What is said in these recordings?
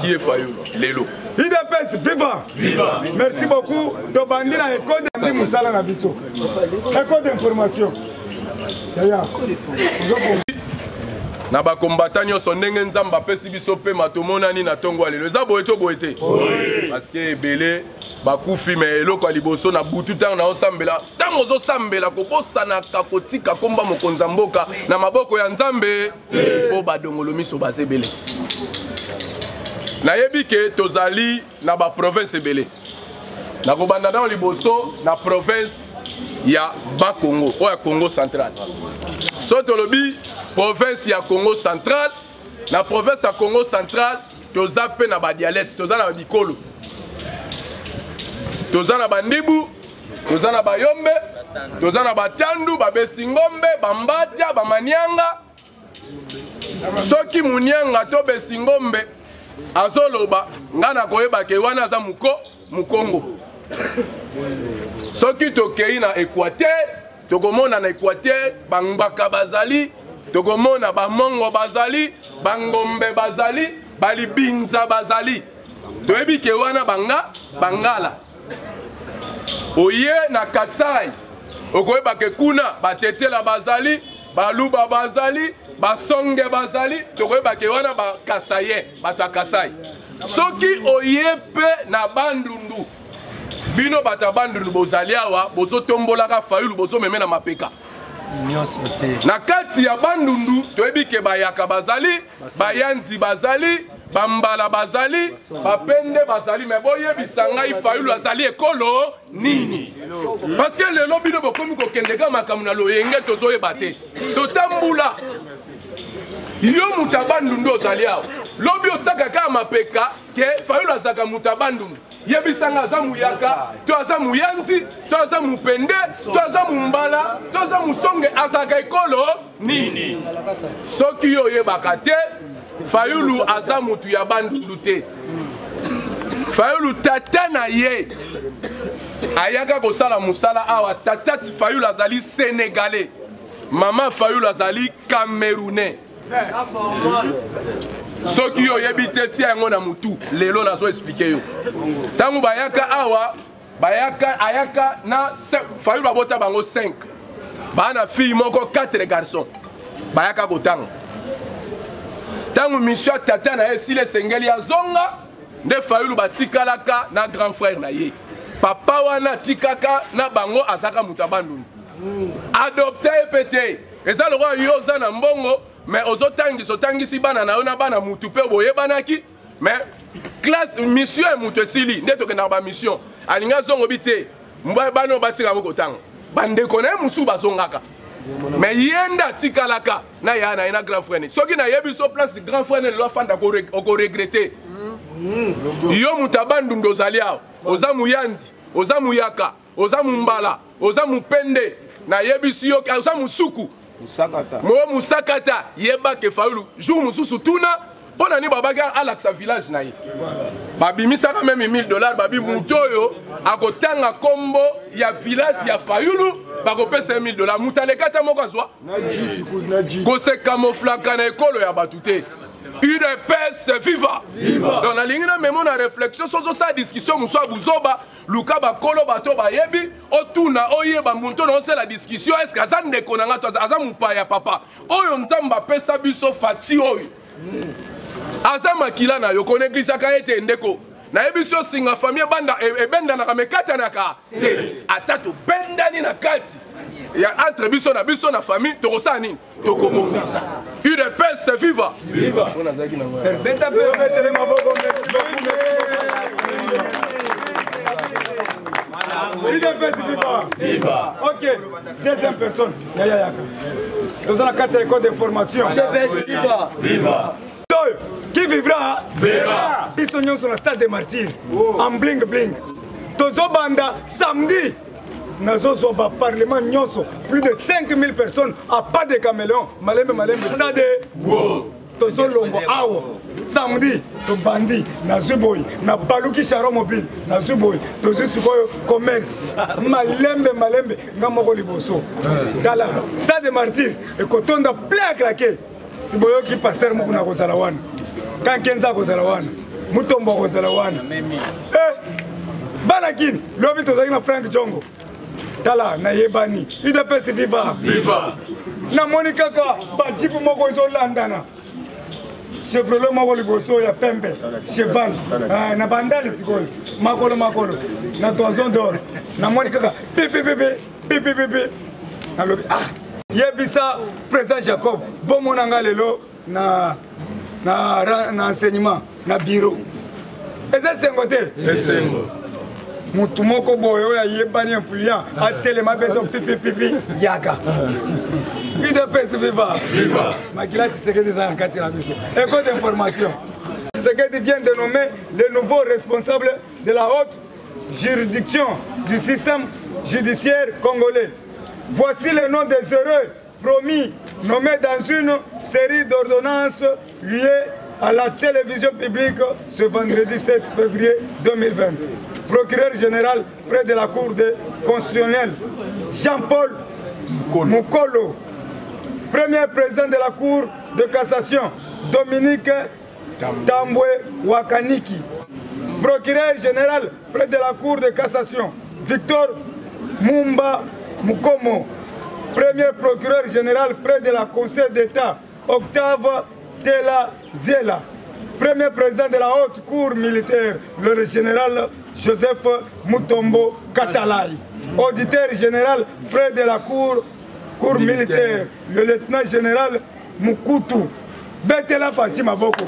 Qui est Fayoulou? Lélo. IDPS, viva! Viva! Merci beaucoup. Tobandi na école de Moussala na biso. École d'information. Na ba combattant nyonso ndenge nzamba pesi biso pe matomonani na tongo alelo. Eza boye to boye te. Parce que ebele bakufi mais eloko liboso na butu tang na osambela. Tango zo sambela ko bosana ka kotika komba mokonza mboka na maboko ya Nzambe po badongolo miso basebele. Nayebi ke tozali na ba province ebele. Na kobanda na liboso na province ya Bas-Congo o ya Congo central. So tolobi province ya Congo central, na province ya Congo central toza pe na ba dialecte, toza na bikolo. Toza na bandibu, toza na bayombe, toza na batandu, babesingombe, bambatia, bamanianga. Soki munianga to besingombe azoloba ngana koyeba ke wana za mukongo. Soki tokei na Équateur, tokomona na Équateur bangbaka bazali, tokomona bamongo bazali, bangombe bazali, balibinza bazali. Toyebi ke wana bangala. Oye na Kasai, okoyeba ke kuna batetela bazali, baluba bazali, basonge bazali, tokoyeba ke wana bakasaye, bata Kasai. Soki oye pe na bandundu, bino bata bandundu bozali awa, bozo tombolaka Fayoulou, bozo meme na mapeka. Na kati ya bandundu, toyebi ke bayaka bazali, bayanzi bazali, bambala bazali, bapende bazali, mais boye bisangai Fayoulou azali ekolo nini. Parce que le lobby de bokomi ko kendeka makamuna loyenge tozoye bate. Totambula. Yo mutabandundu ozali awa. Lobby otsaka ka mapeka ke Fayoulou azaka mutabandundu. Yebisanga aza muyaka, to aza muyanzi, to aza mupende, to aza mumbala, to aza musonge azaka ekolo nini. Soki yo yebaka te, Fayoulou aza mutu ya bandundu te. Fayoulou tata na ye ayaka kosala musala awa, tata Fayoulou azali sénégalais, maman Fayoulou azali camerounais. Soki yo yebite tia yango na mutu lelo nazo expliquer yo. Tangu bayaka awa, ayaka na Fayoulou babota bango 5. Bana fille moko 4 garçons. Bayaka kotanga. Tangu mission tata na ye sile sengeli azonga, nde Fayoulou batikalaka na grand frère na ye. Papa wana tikaka na bango azaka mutabandundu. Adopté pété. Eza le roi yo za na mbongo, mais ozotangisi bana na ona bana mutu pe boye banaki, mais classe mission mutu sili nde tokenda ba mission. Alinga zongo bité. Mboye bano batika moko tanga. Bande kone musu bazongaka. Mais yenda tikalaka na yana ina grand frère. Soki na yebi so place grand frère ne lo fanda ko regretter. Yo mutabandundu ozali awo. Oza muyanzi, oza muyaka, oza mumbala, oza mupende. Na yebi si yo oza musuku. Musakata. Mo musakata yeba ke Fayoulou jour mususu tuna pona ni babaka alaksa village na ye. Babimisaka même $1000 babi mutoyo akotanga kombo ya village ya Fayoulou bakopesa $1000 mutalekata moko azwa. Kose camouflaka na ekolo ya batute. UDPS viva! Viva! Donc, la ligne de mémoire, la réflexion, sur sa discussion, nous sommes Bouzoba, Luka Bakolo, Bato Bayebi, Otuna, Oye, Bambunto, on sait la discussion, est-ce qu'Azan de Konanga, Azan Moupaya, papa, Oyon Tamba, Pesa Biso, Fati, Oyo. Azan Makila, na Yoko, Neglisaka, ete Ndeko. Na ebisio singa famille banda e benda na kamekata na ka. Atatu benda ni na kati. Ya entre biso na famille tokosa nini tokomomisa UDPS viva viva. Viva. Ok, deuxième personne. Yaya Yaka. Nous avons 4 écoles de formation. Viva. Viva. Qui vivra? Viva. Ils sont sur le stade des martyrs. En bling bling. Tozo Banda, samedi. Nous avons un parlement nyonso. Plus de 5000 personnes à pas de caméléon. Malembe, stade. Tozo Longo Awo. Samedi, to bandi, na Zuboy, na Baluki Charo Mobile, na Zuboy, tozo Sukoyo commerce. Malembe, Ngamoko Liboso. Dala, stade des martyrs. Et Kotonda plein à claquer. Si boyo qui pasteur Mukuna Kozalawana. Quand Kenza Kozalawana. Mutombo Kozalawana. Banakin, l'homme est na Frank Djongo. Tala, na Yebani. UDPS Viva. Viva. Na Monica Ka, Batipu Moko Zolandana. Chevrolet Moko Liboso ya Pembe. Cheval. Na Bandali Tikol. Makolo. Na Toison d'Or. Na Monica Ka. Pipi. Na lobby. Yebisa, président Jacob. Bon monanga lelo na enseignement, na bureau. Et ça c'est un côté. Mutu moko boyo ya yebani influent a telema beto pipi yaka. UDPS Viva. Viva. Makila Tshisekedi za nkati na biso. École d'information. Tshisekedi vient de nommer le nouveau responsable de la haute juridiction du système judiciaire congolais. Voici le nom des heureux promis nommés dans une série d'ordonnances liées à la télévision publique ce vendredi 7 février 2020. Procureur général près de la Cour constitutionnelle, Jean-Paul Mukolo. Premier président de la Cour de cassation, Dominique Tambwe Wakaniki. Procureur général près de la Cour de cassation, Victor Mumba Mukomo. Premier procureur général près de la Conseil d'État, Octave Tela Ziela. Premier président de la haute cour militaire, le général Joseph Mutombo Katalai. Auditeur général près de la cour militaire, le lieutenant général Mukutu. Betela Fatima Boko.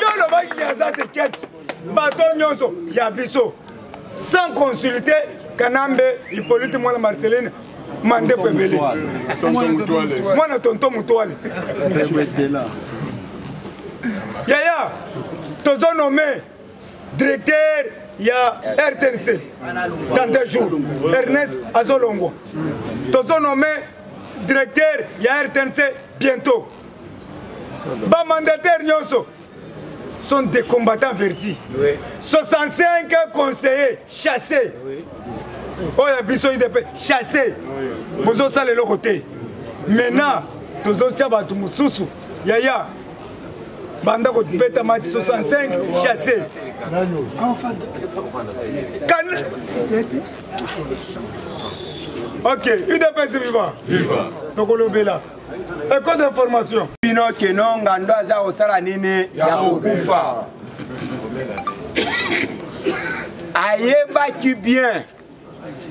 Yo le baki yazate ket, baton nyonso, yabiso. Sans consulter Kanambe, Hippolyte Mwana Marceline, Mande Febele. Mwana Tonton Mutuale. Yaya, Tozo nommé directeur, il y a RTNC dans 2 jours. Ernest Azolongo. Tozo nommé directeur, il y a RTNC bientôt. Bas mandataire Nyonso sont des combattants vertis. 65 conseillers chassés. Oh, il y a Bisso IDP chassés. Bozo ça le côté. Maintenant, Tozo Tchabatu Moussousou. Yaya. Banda ko beta mati 65 chassés. Ok, UDPS Viva. Viva. Tokolo Bela. École d'information. Pino Kenon Ngando Aza Osala Nini Yakufa. Ayeba qui bien.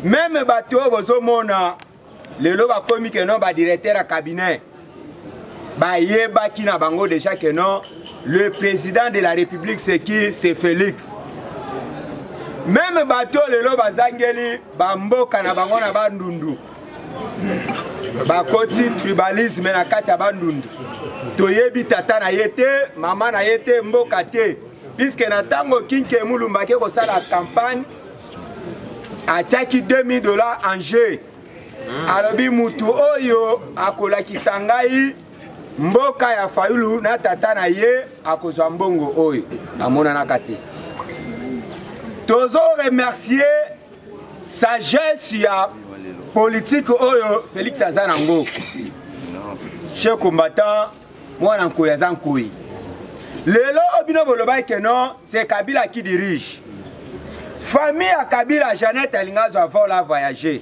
Même bateau bozomona lelo ba komi Kenon ba directeur à cabinet. Ba yeba qui na bango déjà Kenon le président de la République c'est qui? C'est Félix. Même bateau lelo bazangeli bamboka na bango na bandundu. Bakoti tribalisme na kati ya bandundu. Toyebi tata na yete, mama na yete, mboka te. Puisque na tango Kinke Mulumba ke kosala campagne ataki $2000 en jeu. Alobi mutu oyo akolakisa ngai mboka ya Fayulu na tata na ye akozwa mbongo oyo amona na kati. Tozo remercier sagesse ya politique oyo Félix Azanango. Chers combattants, moi nanko ya zankoi. Lelo obino boloba keno, c'est Kabila qui dirige. Famille à Kabila Jeannette Elingazo a voyager.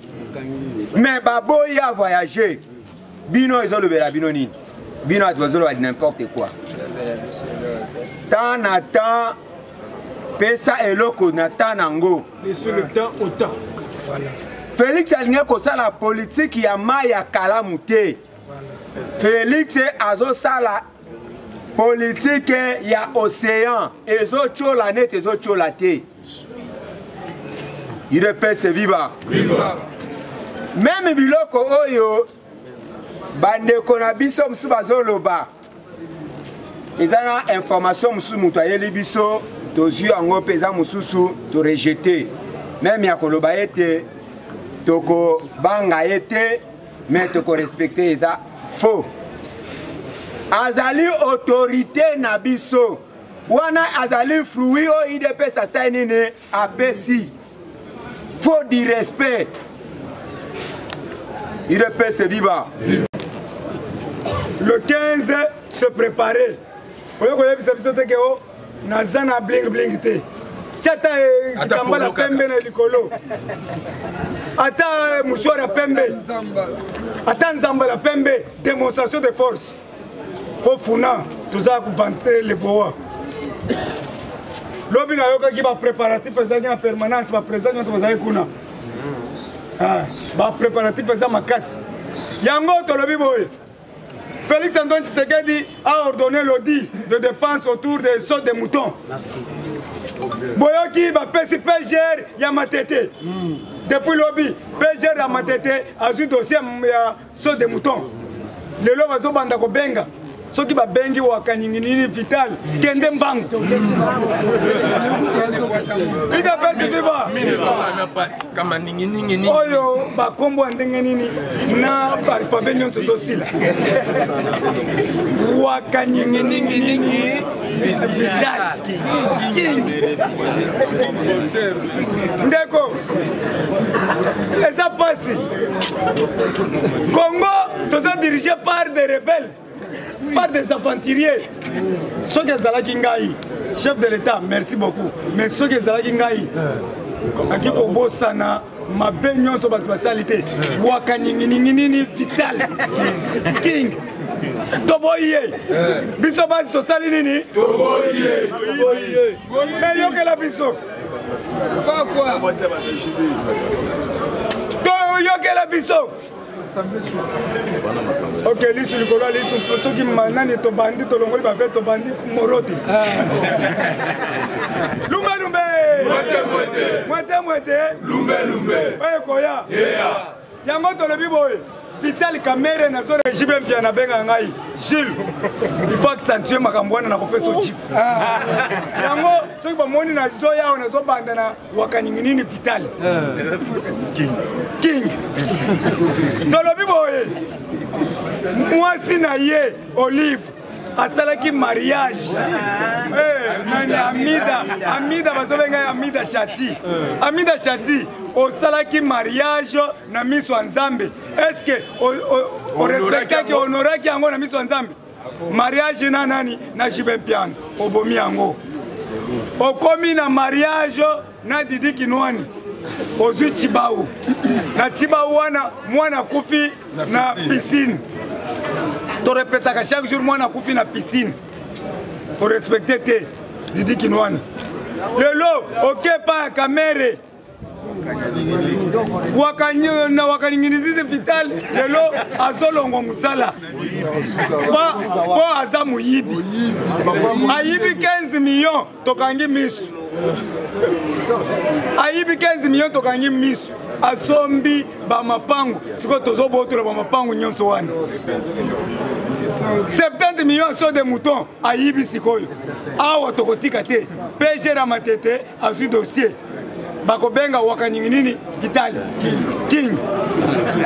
Mais Baboy a voyagé. Bino izolo bela bino nini. Bino atwazolo a n'importe quoi. Tant na temps pesa eloko na temps nango. Laissez le temps au temps. Voilà. Félix alinga kosa la politique ya maya kalamute. Félix azo sala politique ya océan ezo chola net ezo chola te. UDPS viva. Viva. Même biloko oyo bandeko na biso musu bazoloba. Ezana information musu mutu ayeli biso tozwi yango peza mususu to rejeter. Même ya koloba ete toko banga ete mais toko respecter eza faux. Azali autorité na biso. Wana azali fruit o UDPS asani ne apesi. Faut du respect. UDPS viva. Le 15 se préparer. Oyo koya biso te ke o nazana bling bling te. Chata kitambala pembe na likolo. Ata mouchoir pembe. Ata nzamba la pembe, démonstration de force. Pour funa, tout ça pour vanter les bois. Lobi na yoka ki ba préparatif ezali en permanence, ba présent nyonso bazali kuna. Ba préparatif ezali makasi. Yango to lobi boye. Félix Antoine Tshisekedi a ordonné l'audit de dépenses autour des sauts de moutons. Merci. Boyoki ba pesi PGR ya matete. Depuis lobby, PGR ya matete a eu dossier ya saut de moutons. Lelo bazo banda ko benga. Soki ba bengi wakaninginini vital kende mbangu. Ida pesi viva. Kama ningi. Oyo ba kombo ndenge nini na alphabet nyonso zosila. Wakaninginini vital king. Ndeko. Eza pasi. Congo toza dirigé par des rebelles. Par des aventuriers. Ceux qui sont chef de l'État, merci beaucoup. Mais ceux qui sont Akiko Bosana, ma baignon sur votre basalité. Wakaninginini vital. King. Toboye. Bisobas Sosalinini. Toboye. Mais yoke la biso. Pourquoi? Yoke la biso. Ok, lisu likolo lisu soki manani to bandi to longoli ba to bandi moroti. Lumbe. Mwete. Lumbe. Oye koya. Yeah. Yango to lebi boy. Vital Kamere na zone jibe mpia na benga ngai. Gilles. Il faut accentuer makambo wana na kopesa jipe. Yango soki ba moni na zoya ona zo banda na wakaninginini Vital. King. Tolobi boye. Mwasi na ye Olive asalaki mariage. Nani Amida bazobenga Amida Shati. Amida Shati osalaki mariage na miso Nzambe. Est-ce que o respecte que honoraki yango na miso Nzambe? Mariage na nani na Jibe Mpiano obomi yango. Okomi na mariage na Didi Kinwani. Ozui Chibau. Na Chibau wana mwana kufi na piscine. To répétaka chaque jour mwana kufi na piscine. Pour respecter te Didi Kinwani. Lelo okepa Kamere. Wakaninginisi Vital lelo azolongo musala. Po aza muyibi. Ayibi 15 millions tokangi misu. Ayibi 15 millions tokangi misu. Azombi ba mapangu. Siko tozobotola ba mapangu nyonso wana. 70 millions sur des moutons ayibi sikoyo. Awa tokotika te. PG na matete azu dossier. Bakobenga wakaninginini Vital King.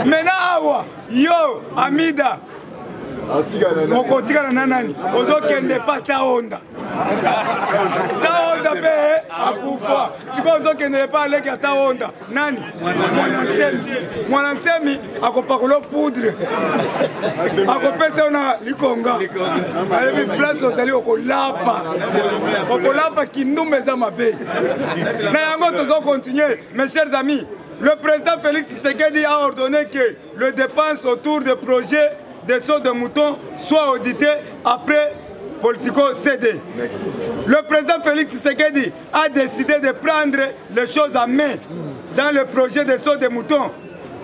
Mena awa yo Amida mokotika na nani ozokende pa Taonda pe akufa siko ozokende pa leki ya Taonda nani Mwanansemi akopakolo poudre akopesa na likonga alebi place ozali okolapa kindumba eza mabe na yango tozo continuer. Mes chers amis, le président Félix Tshisekedi a ordonné que les dépenses autour des projets des sauts de moutons soient auditées après Politico CD. Le président Félix Tshisekedi a décidé de prendre les choses en main dans le projet des sauts de moutons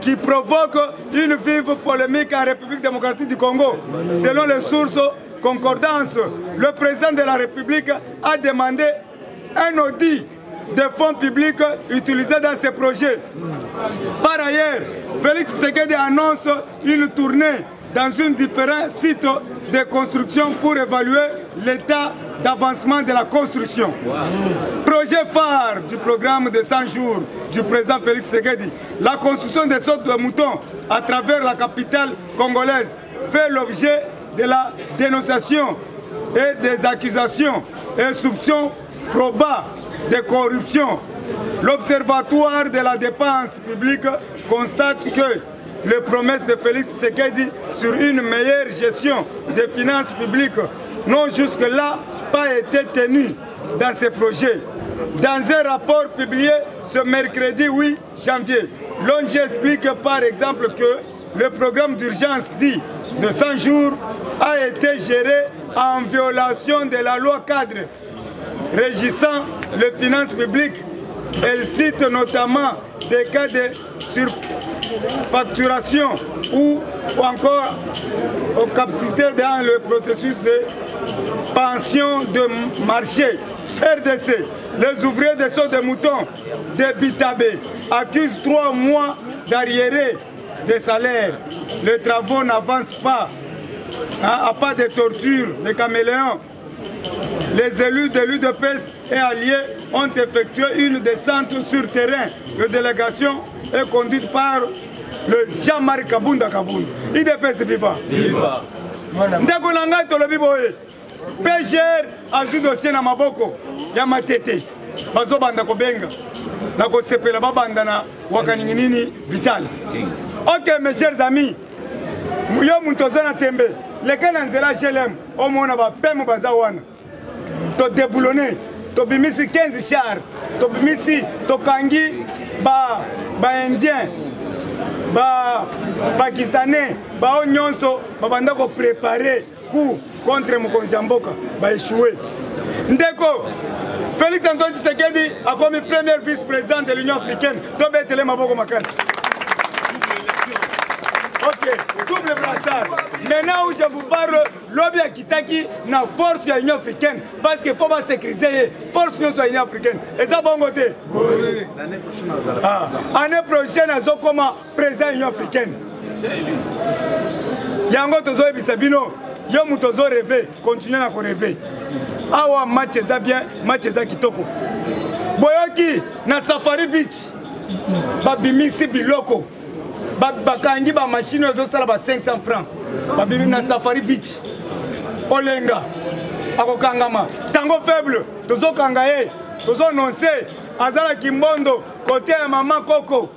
qui provoque une vive polémique en République démocratique du Congo. Selon les sources concordantes, le président de la République a demandé un audit des fonds publics utilisés dans ces projets. Par ailleurs, Félix Tshisekedi annonce une tournée dans différents sites de construction pour évaluer l'état d'avancement de la construction. Projet phare du programme de 100 jours du président Félix Tshisekedi, la construction des sortes de moutons à travers la capitale congolaise fait l'objet de la dénonciation et des accusations et soupçons probants de corruption. L'Observatoire de la dépense publique constate que les promesses de Félix Tshisekedi sur une meilleure gestion des finances publiques n'ont jusque-là pas été tenues dans ces projets. Dans un rapport publié ce mercredi 8 janvier, l'ONG explique par exemple que le programme d'urgence dit de 100 jours a été géré en violation de la loi cadre régissant les finances publiques. Elle cite notamment des cas de surfacturation ou encore aux capacités dans le processus de pension de marché. RDC, les ouvriers des sauts de moutons de Bitabé accusent 3 mois d'arriérés des salaires. Les travaux n'avancent pas, à pas de torture, de caméléons. Les élus de l'UDPS et alliés ont effectué une descente sur terrain. La délégation est conduite par le Jean-Marie Kabunda Kabunda. UDPS viva. Viva. Ndeko nanga tolobi boye. PGR azu dossier na maboko ya matete. Bazo banda ko benga. Na ko sepela babanda na wakaningi nini vital. OK mes chers amis. Muyo muntozana tembe. Lekana nzela GLM omona ba pemo bazawana. To déboulonné, to bimisi 15 chars, to bimisi to kangi ba indien, ba pakistanais, ba onyonso, ba banda ko préparer coup contre Mokonzi Mboka, ba échoué. Ndeko Félix Antoine Tshisekedi a comme premier vice-président de l'Union africaine, to betele maboko makasi. Ok, double brassard. Maintenant où je vous parle, lobby à Kitaki na force de l'Union africaine parce qu'il faut pas sécuriser force de l'Union africaine. Et ça bon côté. Oui. L'année prochaine, nous sommes comme président de l'Union africaine. Yango tozo ebisabino, yo mutozo rêver, continuez à rêver. Awa match za bien, match za kitoko. Boyoki na Safari Beach. Babimisi biloko. Bakangi ba machine ozo sala ba 500 francs. Babimi na Safari Beach. Olenga. Akokangama. Tango faible. Tozo kangaye. Tozo nonce. Azala Kimbondo. Côté maman Coco.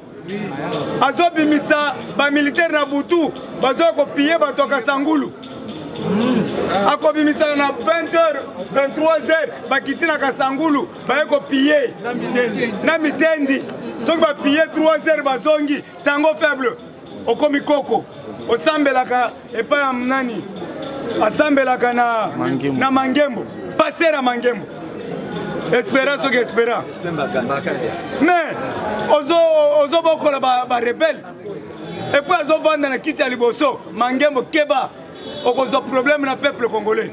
Azo bimisa ba militaire na Butu. Bazo ko piller ba toka Sangulu. Akobimisa na 20h, 23h. Bakiti na Kasangulu. Ba ko piller. Na mitendi. Soki ba piller 3h bazongi tango faible okomi koko osambelaka epa ya nani asambelaka na mangembo passer à mangembo espérance soki espérance mais ozo bokola ba rebelle et puis ozo vanda na kiti ya liboso mangembo keba okozo problème na peuple congolais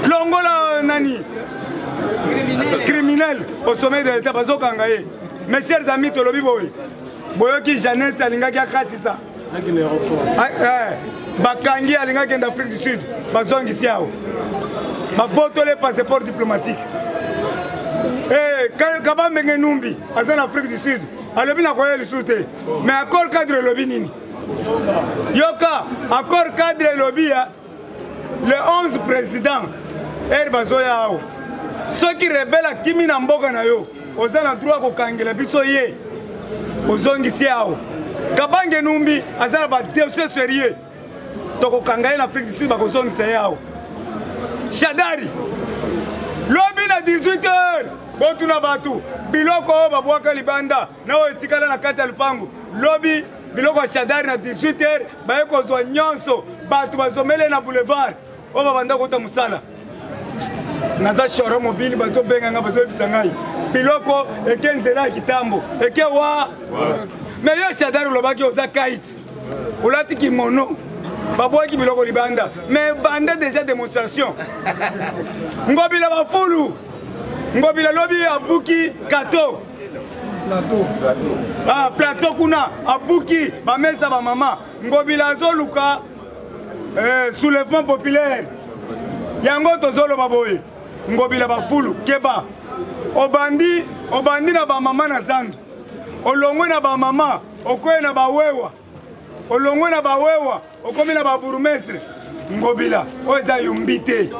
longola nani criminel au sommet de l'état bazo kangaye. Mes chers amis, tolobi boy. Boyoki Jeannette alingaki akatisa. Bakangi alingaki en Afrique du Sud. Bazongi siao. Babotole passeport diplomatique. Kabambenge Numbi, en Afrique du Sud. Alobi na koye lisute. Mais accord cadre lobi nini. Yoka, accord cadre lobi ya. Le 11 président. Bazoya ao. Ceux qui rebellent kimi na mboka na yo. Oza na droit ko kangela biso ye ozongi siao Kabange Numbi azala ba dossier sérieux to ko kangaye na Afrique du Sud ba ko zongi siao Shadari lobi na 18h botuna batu biloko ba bwaka libanda na o etikala na kati ya lupango lobi biloko Shadari na 18h ba ko zo nyonso batu bazomele na boulevard o ba banda ko ta musala naza shoro mobile bazo benga nga bazo bisangai biloko eke nzela kitambo eke wa mais yo Shadari lobaki oza kait olati kimono babwaki biloko libanda mais banda déjà démonstration ngobila bafulu Ngobila lobi abuki kato. Ah, plateau kuna abuki ba mesa ba mama. Ngobila zoluka soulèvement populaire. Yango tozolo baboye. Ngobila ba fulu keba. Obandi na ba mama na zandu. Olongwe na ba mama, okoye na ba wewa. Olongwe na ba wewa, okomi na ba bourgmestre. Ngobila, oza yumbite.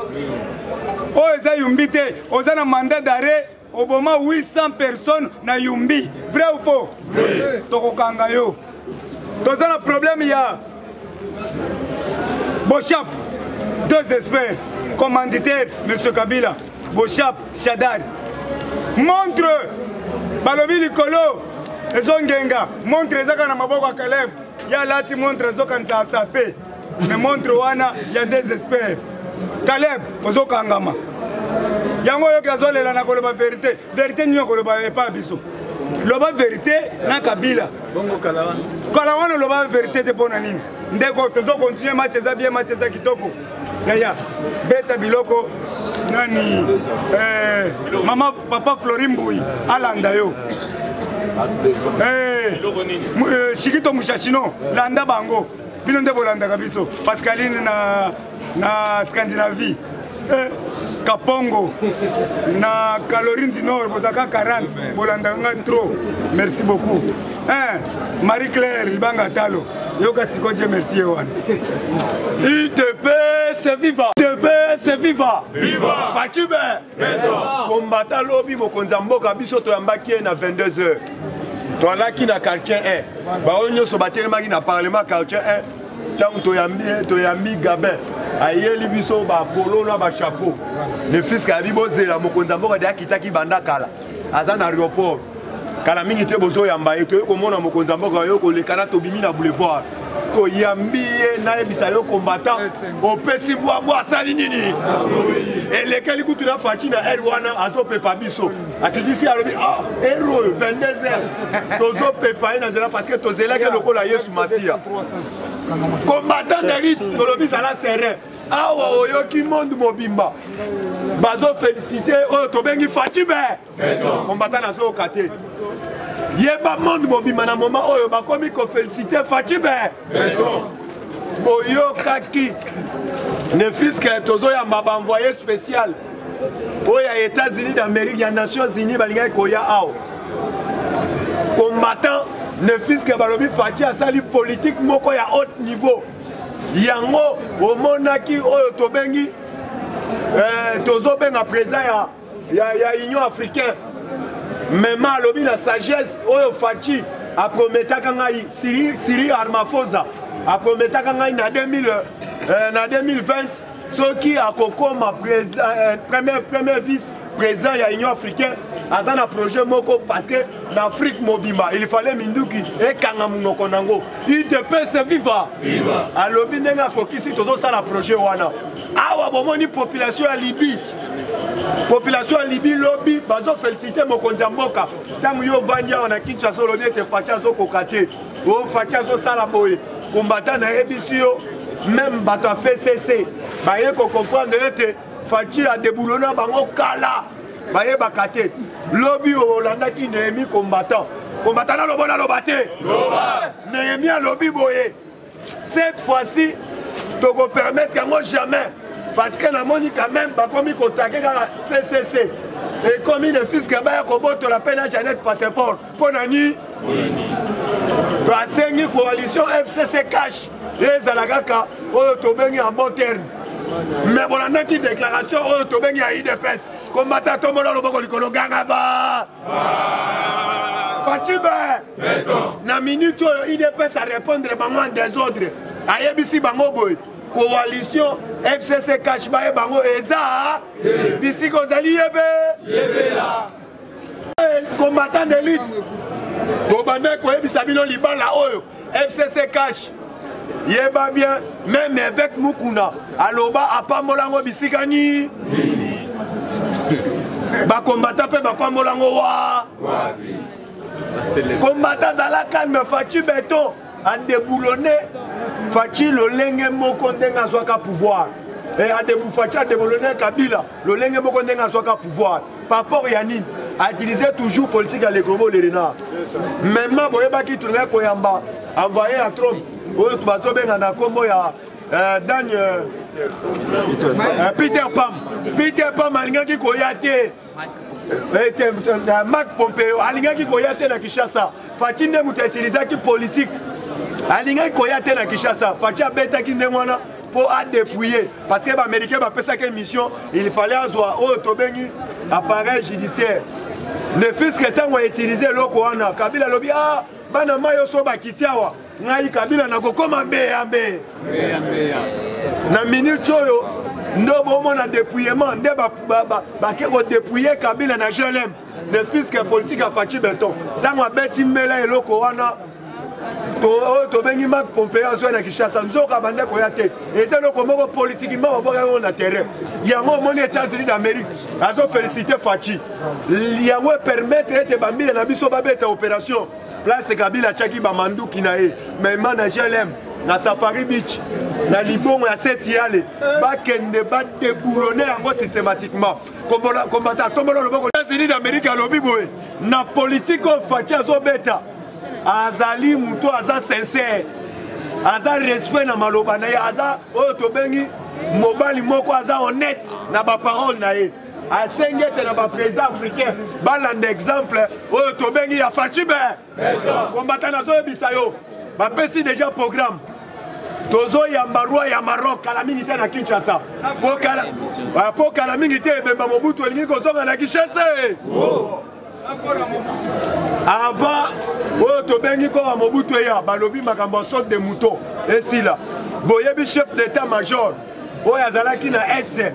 Oza yumbite, oza na mandat d'arrêt, oboma 800 personnes na yumbi. Vrai ou faux? Vrai. Tokokanga yo. Toza na problème ya Bochap, 2 experts, commanditaire, M. Kabila, Bochap, Chadar. Montre, balobi likolo, ezongenga, montre ezaka na maboko Caleb, ya lati montre ezoka nza asape, mais montre wana ya des experts. Caleb, ozokangama. Yango yoki azolela na koloba vérité, vérité nyo koloba epa biso. Loba vérité na Kabila. Bongo Kalawana. Kalawana loba vérité te pona nini? Ndeko tozo continuer match eza bien match eza kitoko. Yaya beta biloko nani mama papa Florimboui alanda yo. Shikito Mushashino landa bango. Bino nde bolanda kabiso. Pascaline na Scandinavie. Kapongo na Caroline du Nord bozaka 40 bolanda nga trop. Merci beaucoup. Marie-Claire Libanga Talo. Yoka siko Dieu merci Ewan. ITP c'est viva. ITP c'est viva. Viva. Fatube. Combattant lobby mokonza mboka biso to yambaki na 22h. To alaki na quartier 1. Ba onyo so batelemaki na parlement quartier 1. Tant to yambi Gabin. Ayeli biso ba polo na ba chapeau. Le fils ka bibo zela mokonza mboka de akitaki banda kala. Aza na aéroport. Kala mingi te bozo yamba eto ko mona mokonza mboka yo ko lekana to bimi na boulevard. To yambi na ebisa yo combattant. Opesi bwa sali nini. Elekeli kutu na fati na Erwana azo pepa biso. Akidisi alobi ah héros 22h. Tozo pepa na zela parce que to zela ke lokola Yesu Masia. Combattant d'élite, tolobi sala serré. Awa oyoki monde mobimba. Bazo félicité oyo tobengi Fatube. Combattant nazo kate. Yeba monde mobimba na moment oyo bakomi ko félicité Fatube. Boyokaki. Ne fils que tozo ya maba envoyé spécial. Oya États-Unis d'Amérique, ya Nations Unies balinga koya awo. Combattant ne fils que balobi Fati asali politique moko ya haut niveau. Yango omonaki oyo tobengi tozo benga président ya Union africaine. Même alobi na sagesse oyo Fati a prometaka ngai Cyril Ramaphosa a prometaka ngai na 2020 soki akokoma premier vice président ya Union africaine azana projet moko parce que l'Afrique mobimba il fallait minduki et kanga munoko nango ITP c'est viva viva alobi ndenga kokisi tozo sala projet wana awa bomoni population ya Libye lobby bazo féliciter mokonzi mboka tangu yo vandia wana Kinshasa lobi ete Fati azo kokate o Fati azo sala boye combattant na ebisio même bato a fait cesser baye ko comprendre ete Fati a déboulonné bango kala baye bakate lobby olandaki Néhémie combattant na lobona lobate Néhémie a lobby boye cette fois-ci toko permettre kango jamais parce que na moni quand même bakomi kotaker kaka FCC et comme une fils que baya koboto la peine à Jeannette passeport ponani to asengi coalition FCC cash ezalaka kaka oyo tobengi en bon terme. Mais bon, on a une déclaration au Tobengi à IDPS. Combattant tout le monde au Boko Likolo Gangaba. Fatube. Na minute IDPS a répondre à des ordres. Ayebisi Bango Boy. Coalition FCC Kashba et Bango Eza. Bisi Kozali Yebe. Combattant d'élite. Tobande Koyebisa Bino Libala Oyo. FCC Cash. Yeba bien, même avec Mukuna, aloba apamolango bisikani. Ba combattant pe ba pamolango wa. Combattant zala calme Fati beton a déboulonné Fati le lenge moko ndenga zwaka pouvoir. et Adebou Fachi Adeboloné Kabila lolenge moko ndenge azwaka pouvoir par rapport ya nini a utilisé toujours politique à l'écrobo les renards même boyebaki tulenge koyamba envoyé à Trump oyo tubazobenga na kombo ya Peter Pam alingaki koya te Marc Pompeo alingaki koya te na Kinshasa Fachi nde mutu utilisaki politique alingaki koya te na Kinshasa Fachi abetaki ndenge wana pour dépouiller parce que les Américains ont fait une mission il fallait avoir un appareil judiciaire ne fils que tant qu'on utilisé le Koana Kabila lobi ah bana mayo so bakitiawa ngai Kabila na kokoma mbe na minute oyo ndo bomo na dépouillement nde ba ke ko dépouiller Kabila na Jelem ne fils que politique a Fachi Beton tant on beti mela eloko wana to bengi Marc Pompeo azo na Kinshasa nzoka bande ko yate eza loko moko politiquement oboka na terrain yango moni États-Unis d'Amérique azo féliciter Fachi yango permettre ete bambile na biso babeta opération place Kabila chaki ba manduki na e mais manager lem na Safari Beach na Libongo ya Setiale ba kende ba déboulonner yango systématiquement combattant tombolo loboko États-Unis d'Amérique alobi boye na politique o Fachi azo beta azali muto aza sincère aza respect na maloba na ye aza oyo tobengi mobali moko aza honnête na ba parole na ye asengete na ba président africain balanda exemple oyo tobengi ya Fachi combattant na zoyebisa yo bapesi déjà programme tozo yamba roi ya Maroc kala mingi te na Kinshasa po kala mingi te ebemba Mobutu elingi kozonga na Kinshasa avant oyo tobengi koka Mobutu eya balobi makambo sorte de mouton esila boyebi chef d'état-major oyo azalaki na S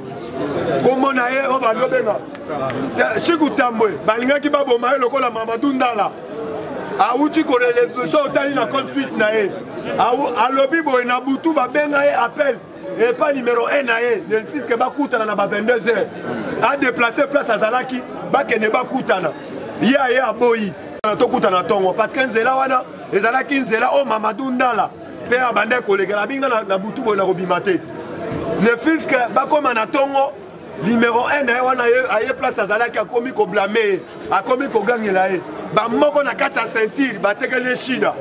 kombo na ye oyo balobenga Shiku Tambwe balingaki baboma ye lokola Mamadou Ndala awuti koreleve so otali na conflit na ye alobi boye na butu babenga ye appel et pas numéro 1 na ye le fils ke bakutana na ba 22h a déplacer place azalaki bakene bakutana ye aboyi tokutana tongo parce que nzela wana ezalaki nzela o Mamadou Ndala pe abande kolekela binga na butu boye na kobima te le fils ke bakoma na tongo numéro 1 na ye wana aye place azalaki akomi koblame akomi kogangela ye bamoko na kata ceinture batekeli shida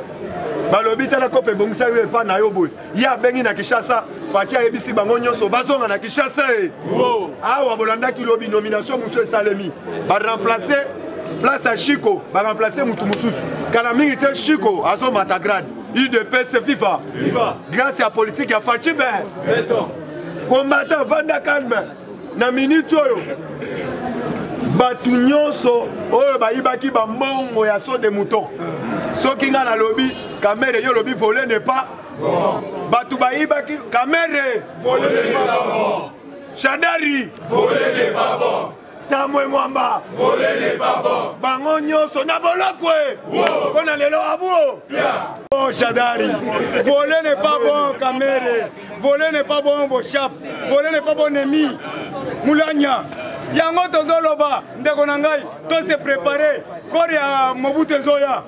balobi tala kope bongisa yo epa na yo boye ye abengi na Kinshasa Fachi ayebisi bango nyonso bazonga na Kinshasa awa bolandaki lobi nomination musu esalemi baremplacer place à Chico baremplacer mutu mususu kana mingi te Chico azo matagrade UDPS FIFA grâce à politique ya Fachi combattant vanda calme na minute oyo batu nyonso oyo bayibaki bambongo ya so de mouton soki nga na lobi kamere yo lobi voler n'est pas bon batu bayibaki kamere voler n'est pas bon Shadari voler n'est pas bon Tamwe Mwamba voler n'est pas bon bango nyonso na bolokwe kona lelo abuo oh Shadari voler n'est pas bon kamere voler n'est pas bon Bochap voler n'est pas bon Nemi Moulania yango tozoloba ndeko na ngai to se préparer kore ya Mobutu Zoya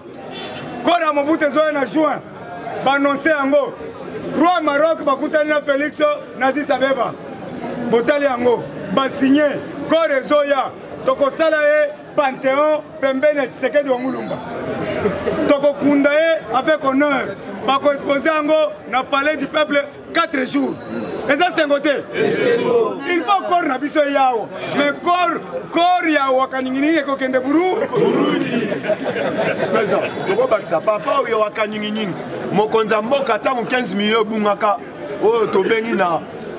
na juin banonce yango roi Maroc bakutani na Félix na Addis Abeba botali yango basigné kore Zoya tokosala ye Panthéon pembene Tshisekedi wa Mulumba tokokunda ye avec honneur bakoexpose yango na palais du peuple 4 jours. Et ça c'est un côté. Il faut corps na biso yao. Mais corps ya wakaningini ko kende buru. Présent. Doko bakisa papa ya wakaningini. Mokonza mboka tangu 15 millions bungaka o to bengi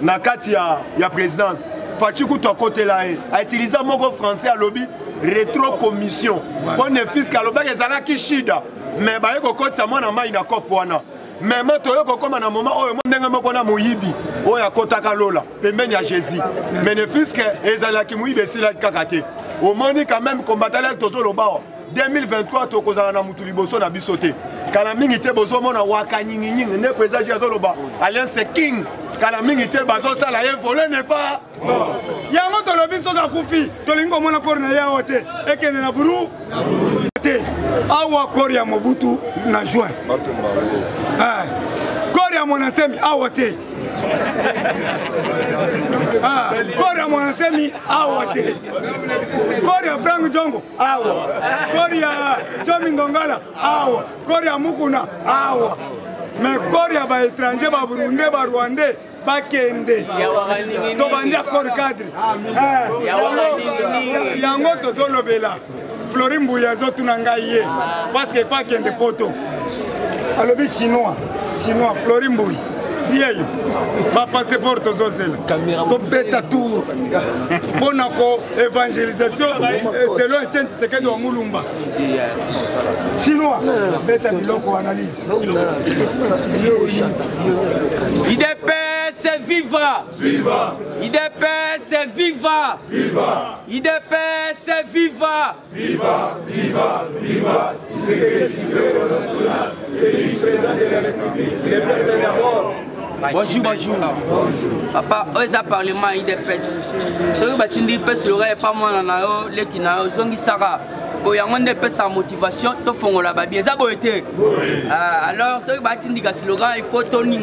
na kati ya présidence. Fachi ku to côté là a utilisé moko français à lobby rétro commission. Bonne fiscal lobby ezala ki shida. Mais ba yeko kotsa mwana mai na kopo wana. Mais moi toyoko comme na moment oyo ndenge moko na moyibi oyo akotaka lola pembeni ya Jésus mais ne fils que ezalaki moyibi esila kakate au moni quand même combatala tozoloba 2023 tokozala na mutu liboso na bisote kana mingi te bozomona wakanyingi ne président Jazoloba Alliance King kana mingi te bazosala ye voler n'est pas yango tolobi soka kufi tolingo mona korna ya ote ekende na buru awa kori ya Mobutu na juin kori ya Monasemi awa te Kore ya Mwansemi awa te. Kore ya Frank Jongo awa. Kore ya Jomi Ndongala awa. Kore ya Mukuna awa. Mais kore ya ba étranger ba Burundais ba Rwandais bakende. To bandi accord cadre. Yango tozolobela. Florin Mbuya zotuna ngai ye. Parce que pas kende poto. Alobi chinois. Chinois Florin Mbuya. Si yo ba passeport tozozela. To beta tour. Bonako évangélisation selon Etienne Tshisekedi wa Mulumba. Chinois beta biloko analyse. IDPS viva! Viva! IDPS viva! Viva! IDPS viva! Viva! Viva! Viva! Bonjour, bonjour. Papa, on a parlé de IDPS. Ce que tu dis, IDPS, l'oreille pas moi, les qui n'ont zongi Sarah. Il y a une sa motivation, tu fais la babie. Ça été. Alors, ce que tu dis, il faut tourner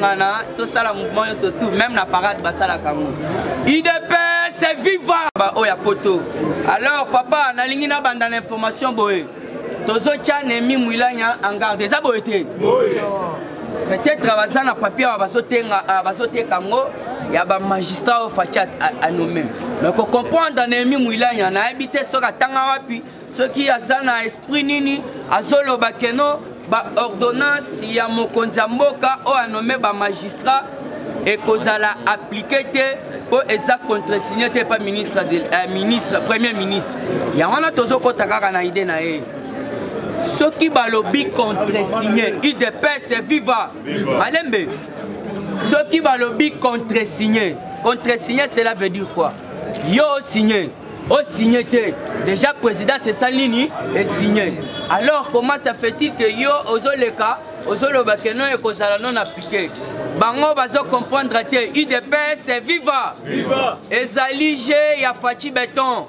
tout ça, le mouvement, surtout, même la parade, ça la Cameroun. IDPS, c'est viva! Oh, ya poto. Alors, papa, on a ligne dans l'information, boy. Tozo tcha nemi mouilanya en garde. Ça été. Peut-être que na papier va sauter Congo, il y a un magistrat au Fachat à nommer. Mais qu'on comprend dans les mouilanya, on a habité sur la Tangawapi, ce qui a un esprit nini, à Zolo Bakeno, ordonnance, il y a mon Konzamboka, ou a nommé un magistrat, et qu'on a appliqué pour exact contre-signé par ministre, premier ministre. Il y a un autre qui a idée. Ceux qui balobi contre-signé, IDPS c'est viva. Malembe. Ceux qui balobi contre-signé, cela veut dire quoi? Yo signé, signé. Déjà président c'est sa ligne et signé. Alors comment ça fait-il que yo ozoleka, ozolobakeno et kozala non appliqué? Bango bazo comprendre te IDPS c'est viva. Viva. Ezalige ya Fachi Béton.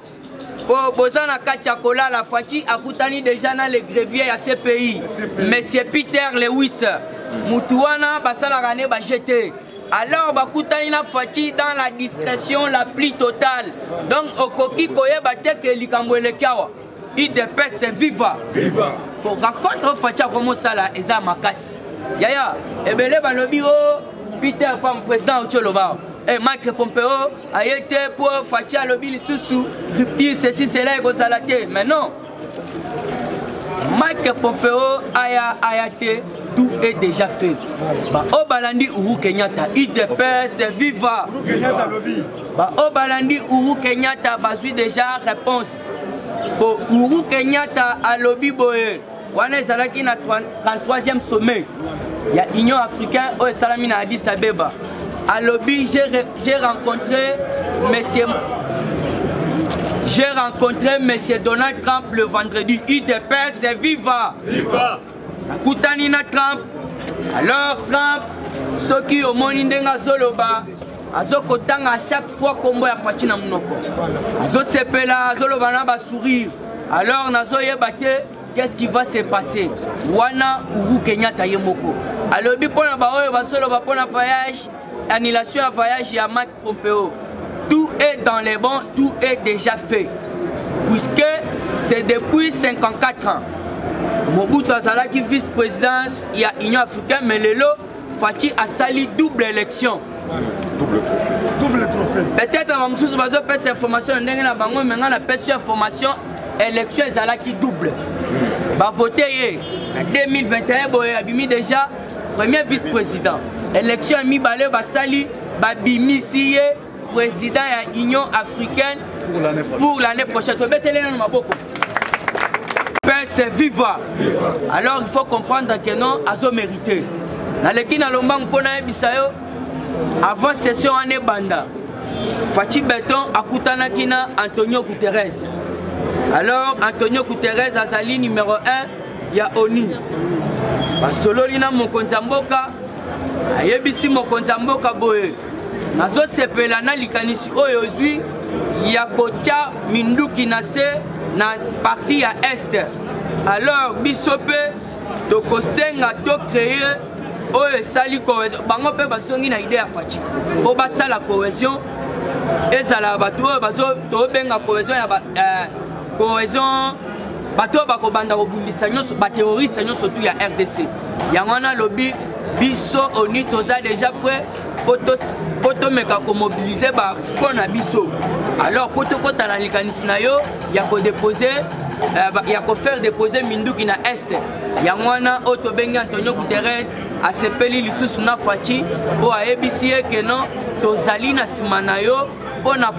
Pour Bozana Katia Kola, la Fachi a coutani déjà dans les gréviers à ces pays. Monsieur Peter Lewis, Moutouana, Basala Rane, jeté. Alors, Bakoutani na Fachi dans la discrétion la plus totale. Donc, au Koki Koye Batek et Likambouele Kawa. IDPS c'est viva. Viva. Pour rencontrer Fachi à Komosala, Eza Makas. Yaya, Ebele Balobi, Peter comme président au Tcholoba. Et Mike Pompeo a été pour Fachi à l'obili tout sous, ceci, cela et Gozalate. Mais non. Mike Pompeo a été, tout est déjà fait. Au Balandi Uhuru Kenyatta, IDPS c'est viva. Uhuru Kenyatta lobby. Au Balandi Uhuru Kenyatta, bazui déjà réponse. Pour Uhuru Kenyatta à lobby boé. On est à la 33e sommet. Il y a Union africaine au Salamina Addis Abeba. À lobby, j'ai rencontré monsieur Donald Trump le vendredi. IDPS c'est viva. Viva. Koutanina Trump. Alors Trump, ceux qui ont mon indenga zoloba, azo kotanga à chaque fois combo ya Fachi na munoko. Azo sepela, azo lobana ba sourire. Alors nazo yebate, qu'est-ce qui va se passer? Wana Uhuru Kenyatta yemoko. À lobby pona ba oyo ba solo ba pona voyage. Annulation à voyage à Mike Pompeo. Tout est dans les bons, tout est déjà fait. Puisque c'est depuis 54 ans. Mobutu Azalaki vice-président, il y a Union africaine, mais Lelo Fachi a sali double élection. Double trophée. Peut-être avant que vous ayez cette information, mais on a perçu information, élection Azalaki double. Va voter en 2021, il a mis déjà premier vice-président. Élection mi balé basali babimisiye président de l'Union africaine pour l'année prochaine. C'est viva. Alors il faut comprendre que non, azo mérité. Dans le kina lomba mpona bisayo avant session année banda. Fachi Béton akutana kina Antonio Guterres. Alors Antonio Guterres azali numéro 1 ya ONU. Basololina mokonzamboka ayebisi mokonzamboka boye. Nazo sepela na likanisi oyo zui ya kotia minduki na se na partie ya est. Alors bisope to kosenga to créer oyo sali cohésion bango pe bazongi na idée ya faci po basala cohésion ezala bato oyo bazo tobenga cohésion ya cohésion bato bakobanda kobundisa nyonso baterroriste nyonso tu ya RDC yango wana lobi biso oni toza déjà prêt po tomeka komobilize bafond na biso alors po tokota na likanisi na yo ya kodéposer ya kofaire déposer minduki na este yango wana oyo tobengi Antonio Guterres asepeli lisusu na faci po ayebisi ye ke non tozali na nsima na yo mpona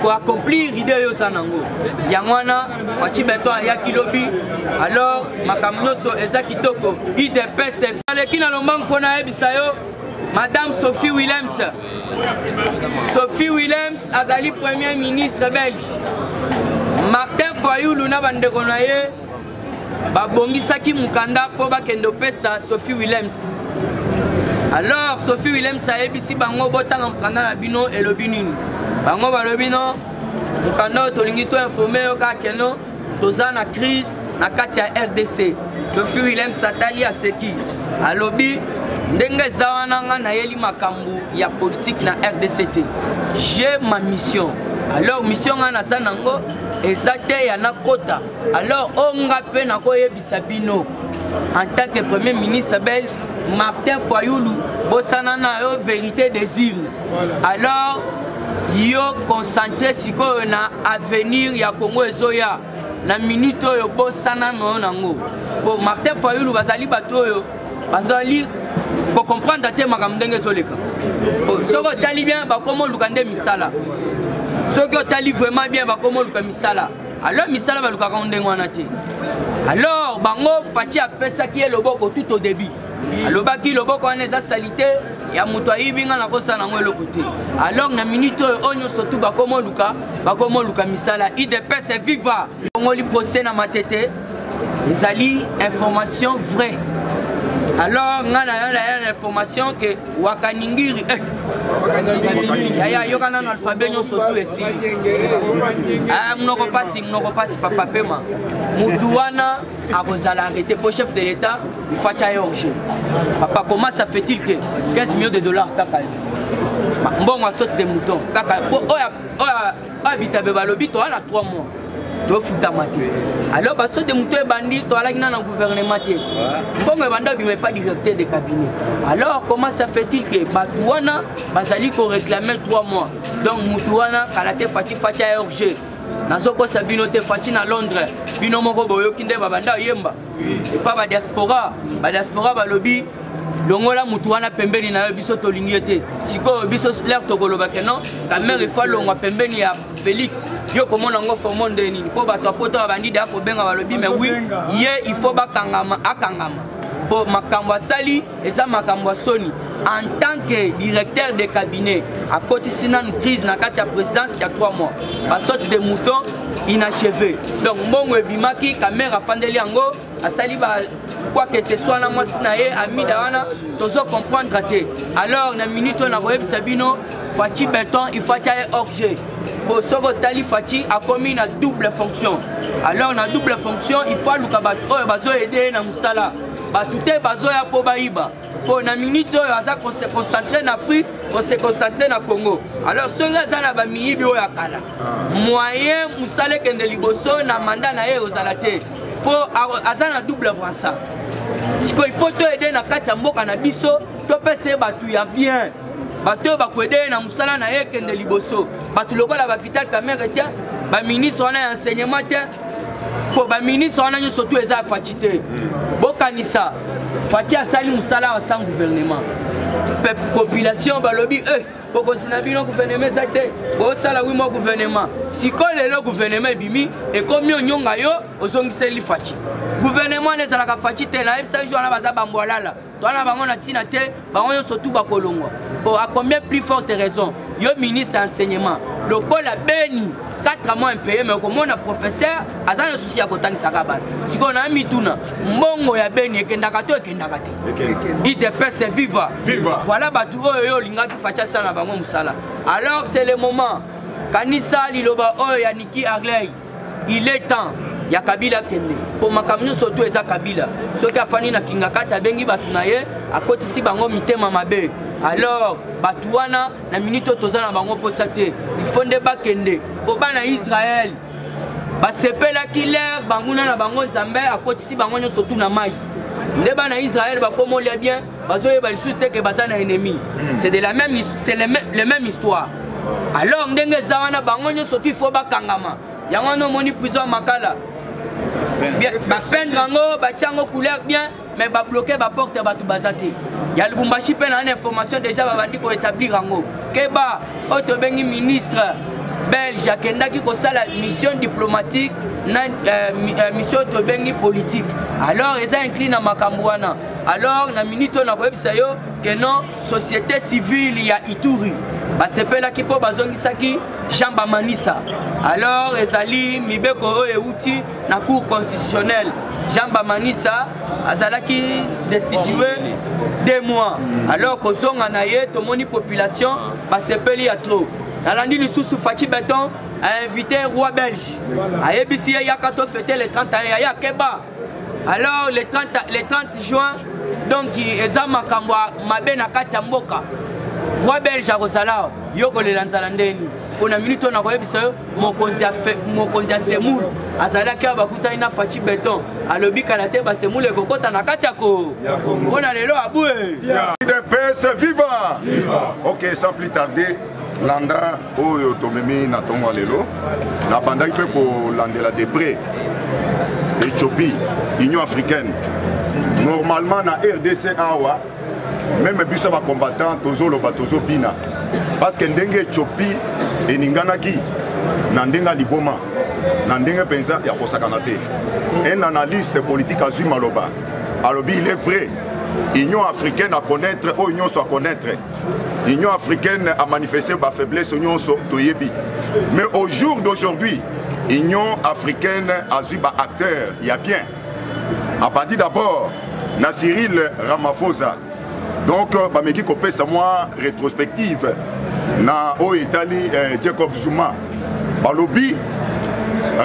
koaccomplir idée yo za nango yango wana faci beton ayaki lobi alors makambo nyonso eza kitoko idps aleki na lombangu mpona ayebisa yo Madame Sophie Willems azali premier ministre belge Martin Fayulu na bandeko na ye babongisaki mukanda po bakende opesa Sophie Willems. Alors Sophie Willems ayebisi bango botanga mukanda na bino elobi nini bango balobi no mukanda tolingi to informer yo kaka no toza na crise na kati ya RDC. Sophie Willems atali aseki alobi ndenge eza wana nga nayeli makambo ya politique na RDC. J'ai ma mission. Alors mission nga naza nango ezate ya nakota. Alors onga pe nakoyebisa bino en tant que premier ministre belge Martin Fayulu bosana na yo vérité des îles. Alors yo concentré siko na avenir ya Congo ezoya na minute yo bosana no nango. Pour Martin Fayulu bazali bato yo bazali ko comprendre te makambo ndenge zoleka. Soko tali bien bakomo lukande misala. Soko tali vraiment bien bakomo luka misala. Alors misala ba luka ndenge wana te. Alors bango faci apesa ki loboko tout au début. Alobaki loboko wana eza salité ya muto ayibinga na kosa nango elokote. Alors na minute onyo surtout bakomo luka misala IDPS viva. Ngoli procès na matete ezali information vraie. Alors on a l'information que Wakaningiri yo kana na alphabet nyo surtout ici mnoko pasi papa pema mutu wana akozala arrêté pour chef de l'état il faut changer orge papa comment ça fait-il que 15 millions de dollars kaka mbongo saute des moutons kaka oya habita beba lobi to ala 3 mois to futa maté alors baso de moutons bandi to ala kina na gouvernement té mbongo banda bi pas directeur de cabinet alors comment ça fait-il que batouana bazali ko réclamer 3 mois donc mutuana kalate faci à orge nazoko sabino te faci na Londres bino moko boyo kinde babanda yemba et pas ba diaspora balobi longola mutuana pembeni na biso tolingi te siko biso l'air tokoloba ke non kamera il faut longa pembeni ya Félix yo komona ngo fomo ndeni po bato poto bandi da ko benga balobi mais oui ye il faut bakangama akangama po makambo sali eza makambo soni en tant que directeur de cabinet à côté sinon une crise na kati ya présidence il y a 3 mois ba sorte de mouton inachevé donc mbongo ebimaki caméra fandeli yango asali ba quoi que ce soit na mwasi na ye amida wana tozo comprendre te alors na minute on a koyebisa bino faci beton il faut changer orge bo soko tali faci a commis na double fonction alors na double fonction il faut luka bato oyo bazo aider na musala bato te bazo ya po baiba po na minute oyo aza ko se concentrer na Afrique on se concentrer na Congo alors songa za na ba miyibi oyo akala moyen musale kende liboso na mandat na ye ozala te po aza na double brassard siko il faut to aider na kati ya mboka na biso to pese batu ya bien bato ba ko aider na musala na ye kende liboso batu lokola ba vital camera te ba ministre wana ya enseignement te po ba ministre wana nyo surtout eza fatité bokanisa faci asali musala wa sans gouvernement population balobi poko sina bino gouvernement zakte bo sala wi mo gouvernement siko lelo gouvernement bimi e komi onyonga yo ozongiseli faci gouvernement nezala ka faci te na ebisa jo na baza bambwalala to na bango na tina te bango yo surtout bakolongwa bo a combien plus forte raison yo ministre enseignement lokola beni 4 mois impayé mais comme on a professeur azana souci ya kotangisa kabana siko na mituna mbongo ya beni ekendaka to ekendaka te IDPS viva voilà batu oyo lingaki facha sana bango musala alors c'est le moment kanisa liloba oyo ya Niki Arley il est temps ya Kabila kende po makamnyo surtout eza Kabila soki afani na kingakati abengi batu na ye akotisi bango mitema mabe alors batu wana na minute toza na bango posa te il faut nde bakende po bana Israël basepelaki l'air banguna na bango Nzambe akotisi bango nyonso tu na mai nde bana Israël bakomolia bien bazoyeba lisusu te ke baza na ennemi c'est de la même le même histoire alors ndenge eza wana bango nyonso tu il faut bakangama yango wana omoni prison makala bapendre yango batia yango couleur bien mais babloke baporte bato baza te ya Lubumbashi mpe na information déjà babandi koétablir yango keba oyo tobengi ministre belge akendaki kosala mission diplomatique na mission tobengi politique alors eza inclus na makambo wana alors na minute oyo nakoyebisa yo ke non société civile ya Ituri basepelaki mpo bazongisaki Jean Bamanisa alors ezali mibeko oyo euti na cour constitutionnelle Jean Bamanisa azalaki destitué 2 mois alors kozonga na ye tomoni population basepeli ya trop nalandi lisusu Fachi Beton a invité roi belge ayebisi ye yaka to fêter le 31 ya keba alors le 30 juin donc eza makambo mabe na kati ya mboka roi belge akozala yo kolela nzala ndeni mpona minute oyo nakoyebisa yo mokonzi ya semule azalaki awa bakutani na Fachi Beton alobi kala te basemule ekokota na kati ya mpona lelo abue UDPS viva. Ok, sans plus tarder landa oyo tomemi na tongo lelo na bandaki pe ko landela de près Éthiopie Union africaine normalement na RDC awa même biso ba combattant tozoloba tozobina parce que ndenge Éthiopie eninganaki na ndenga liboma na ndenge penza ya kosakana te un analyste politique azui maloba alobi il est vrai Union africaine à connaître ou Union soit connaître Union africaine a manifesté sa faiblesse Union Toyebi mais au jour d'aujourd'hui Union africaine a eu des acteurs il y a bien à partir d'abord na Cyril Ramaphosa donc bameki kopesa moi rétrospective na o Italie Jacob Zuma balobi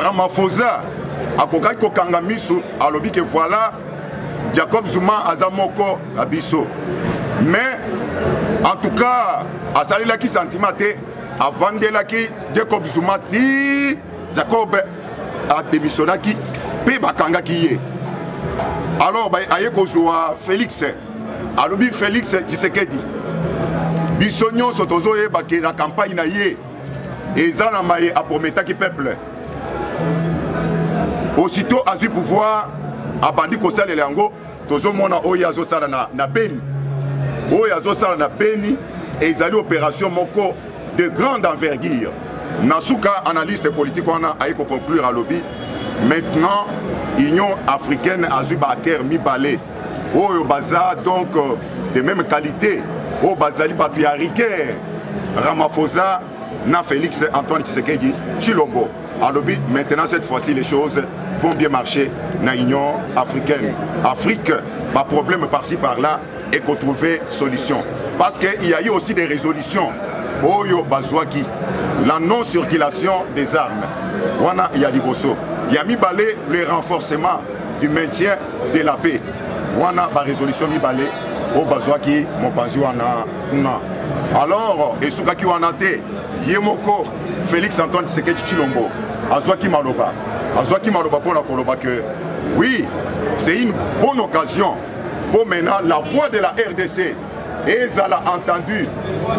Ramaphosa akokaki kokanga miso alobi que voilà Jacob Zuma azamoko abiso mais en tout cas asalelaki sentiment te avandelaki Jacob Zuma ti Jacob adémissionnaki pe bakangaki ye alors aye kozwa Félix alobi Félix Tshisekedi biso nyonso tozoyeba ke na campagne na ye eza na maye aprometaki peuple aussitôt azwi pouvoir abandi kosalela yango tozomona oyo azosala na Beni oyo azosala na Beni ezali opération moko de grande envergure nasuka analyste politique wana ayi ko conclure alobi maintenant Union africaine azwi ba acteur mibale oyo baza donc de même qualité oyo bazali bato ya rigueur Ramaphosa na Félix Antoine Tshisekedi Tshilombo alobi maintenant cette fois-ci les choses vont bien marcher dans l'Union africaine. Afrique, pas problème par-ci par-là et qu'on trouve solution. Parce qu'il y a eu aussi des résolutions. Oyo Bazouaki, la non-circulation des armes. Wana il y a Liboso. Il y a Mibalé le renforcement du maintien de la paix. Wana ba résolution Mibalé au Bazouaki mon Bazu wana. Alors et Soukaki wana te Diemoko Félix Antoine Tshisekedi Tshilombo Azouaki Maloba. Azouaki Maloba pour la Koloba que oui, c'est une bonne occasion pour maintenant la voix de la RDC et ça l'a entendu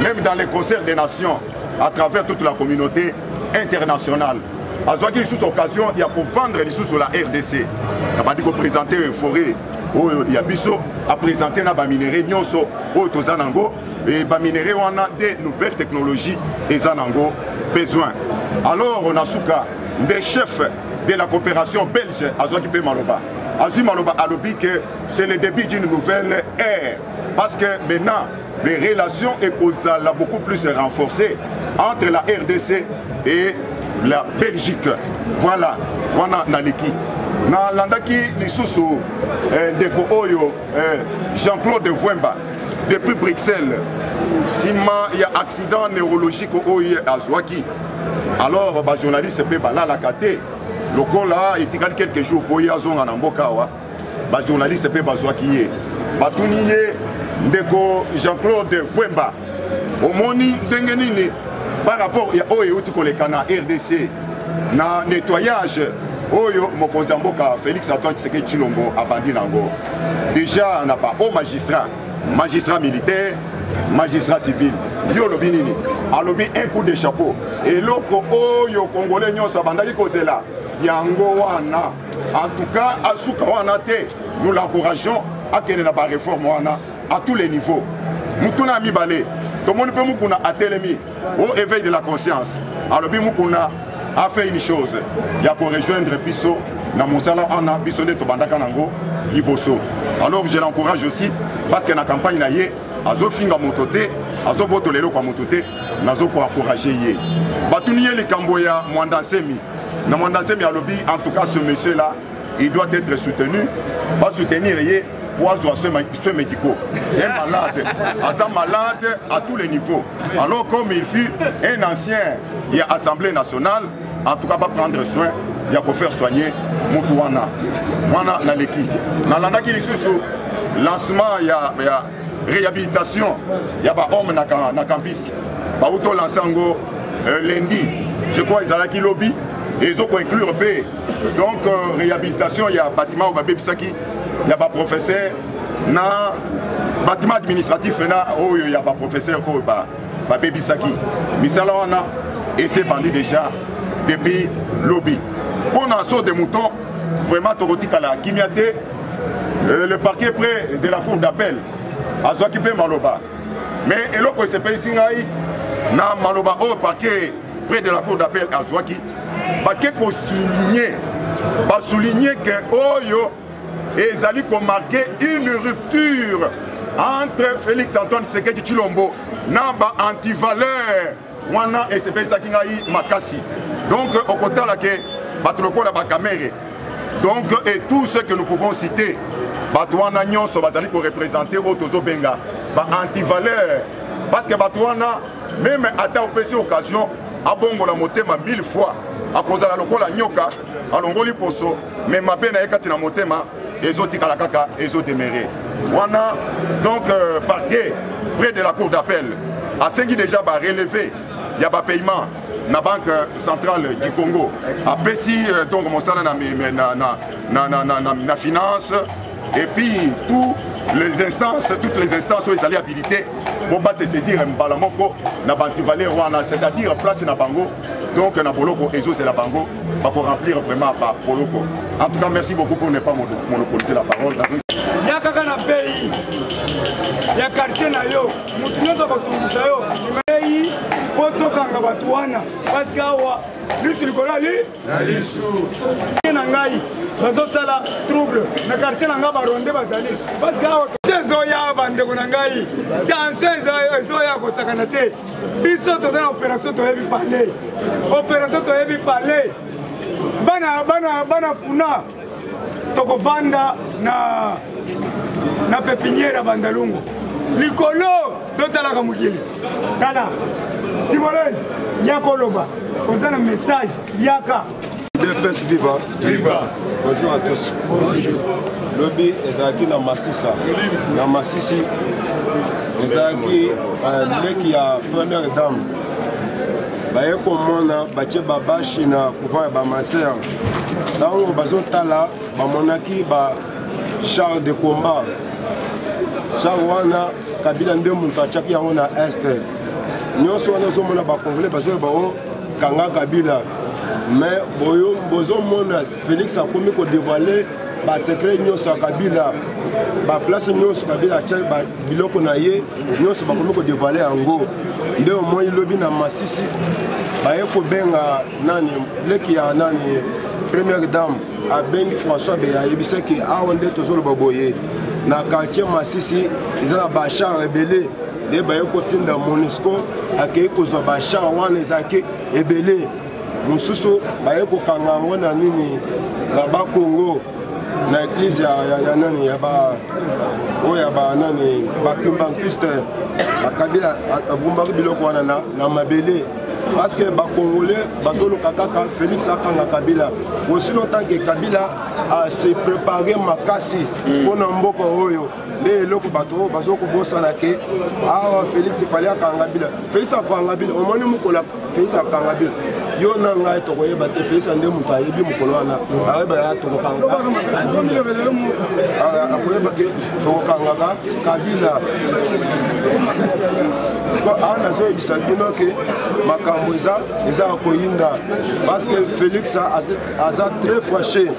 même dans les concerts des nations à travers toute la communauté internationale. Azouaki il sous occasion il y a pour vendre les sous sur la RDC. Ça va dire qu'on présenter une forêt où il y a biso à présenter na ba minerai nyonso au tozanango et ba minerai on a des nouvelles technologies et zanango besoin. Alors on a souka des chefs de la coopération belge Azouaki Pe Maloba. Azui Maloba a dit que c'est le début d'une nouvelle ère. Parce que maintenant, les relations écossales ont beaucoup plus renforcées entre la RDC et la Belgique. Voilà, wana naliki. Na landaki lisusu ndeko oyo Jean-Claude Vwemba depuis Bruxelles. Sima il y a accident neurologique oyo Azouaki. Alors, les journalistes peuvent la kate. lokola etikali quelques jours po yazonga na mboka awa bajournaliste mpe bazwaki ye batuni ye ndeko Jean-Claude Fwemba omoni ndenge nini par rapport ya oyo euti koleka na RDC na nettoyage oyo mokonzi ya mboka Félix Antoine Tshisekedi Tshilombo abandi nango déjà na ba haut magistrat militaire magistrat civil yo lobi nini alobi un coup de chapeau eloko oyo congolais nyonso abandaki kozela yango wana en tout cas asuka wana te nous l'encourageons akende na ba réforme wana à tous les niveaux mutuna mibale tomoni mpe mukuna atelemi au éveil de la conscience alobi mukuna a fait une chose ya ko rejoindre biso na mosala ana biso nde tobandaka nango liboso. Alors je l'encourage aussi parce que na campagne na ye azo finga motote azo boto lelo kwa motote nazo ko encourager ye batuni ye likambo ya Mwandansemi na Mwandansemi alobi en tout cas ce monsieur là il doit être soutenu pas soutenir ye pour avoir soins médicaux. C'est un malade, malade à tous les niveaux. Alors comme il fut un ancien de l'Assemblée nationale, en tout cas va prendre soin, il y a pour faire soigner Moutouana. Moana Naleki. Dans l'année qui est lancement, il y a réhabilitation, il y a des hommes dans campus. Il y a lansango lundi, je crois qu'ils ont qui lobby et ils ont inclus le pays. Donc réhabilitation, il y a bâtiment au Babébisaki. Il y a des professeurs, dans le bâtiment administratif, il y a des professeurs qui sont Baby Saki. Mais ça, et c'est vendu déjà depuis lobby. Pour un saut de moutons, vraiment, le parquet près de la cour d'appel, à Zouakipe Maloba. Mais il y a des pays dans Maloba, au parquet près de la cour d'appel à Zouaki, pour souligner que et ils allaient marquer une rupture entre Félix Antoine Tshisekedi Tshilombo naba anti-valeur wana et c'est ça qui a makasi. Donc au côté là que batuloko la bakamere. Donc et tout ce que nous pouvons citer batouana nyonso bazali ko représenter otozo benga ba anti-valeur parce que batouana même ata opesi occasion abongo la motema 1000 fois à cause de la lokola nyoka alongoli poso mais mabena ekati na motema et autres kalakaka et autres démérés. Wana donc parquet près de la cour d'appel a sengi déjà ba relevé il y a pas paiement na banque centrale du Congo a pesi donc mon salaire na finance et puis toutes les instances où ils allaient habiliter pour pas se saisir mbalamoko na bantivalé wana c'est-à-dire place na bango donc na boloko et c'est la bango pour remplir vraiment par boloko. En tout cas merci beaucoup pour ne pas monopoliser la parole. Il y a un pays, il y a un quartier, il y a un pays, potokanga batuana parce que awa lutu likola li na ngai bazosala trouble na quartier na nga baronde bazali parce que awa sezoya bandeko na ngai tension ezoya kosakana te biso tozala opération toyebi parler bana funa tokovanda na pépinière ya bandalungu likolo totalaka mokili tala Timolez, Yakoloba, vous avez un message, Yaka. DPS Viva. Viva. Bonjour à tous. Bonjour. Lobby Ezaki na Massissa. Na Massissi, Ezaki, qui a première dame. Baye komona, bache babashi na pouvoir ba maser. Tango bazotala, ba monaki ba char de combat. Char wana kabila nde muntu achaki yango na este. Nyonso wana ozomona bacongolais bazoya bao kanga kabila mais boyo bozomona Félix akomi kodévoile basecret nyonso ya kabila baplace nyonso kabila atia biloko na ye nyonso bakomi kodévoile yango nde omoi lobi na Masisi baye kobenga nani leki ya nani première dame abengi François Beya ayebisaki awa nde tozoloba boye na quartier Masisi ezala bachar rebelle les bailleurs kotinda Monisco akei kozwa bachar wana ezaki ebele mosusu baye kokanga ngo na nini na ba Congo na église ya nani ya ba oya ba nani ba kimbankiste akabila abumba biloko wana na mabele parce que les Congolais, Félix Akanga Kabila, aussi longtemps que Kabila a se préparé Makassi pour Namboka Oyo. Les locaux bateaux, Bazoku Félix, il fallait Akanga Kabila. Félix Akanga Kabila, au moins nous Félix Akanga Kabila. Yo nanga tokoye bate Félix ande muta yebi mukolwana areba ya tokokanga akoye bake tokokanga Kabila ko ana zo ebisa bino ke makambo eza koyinda parce que Félix aza très fâché.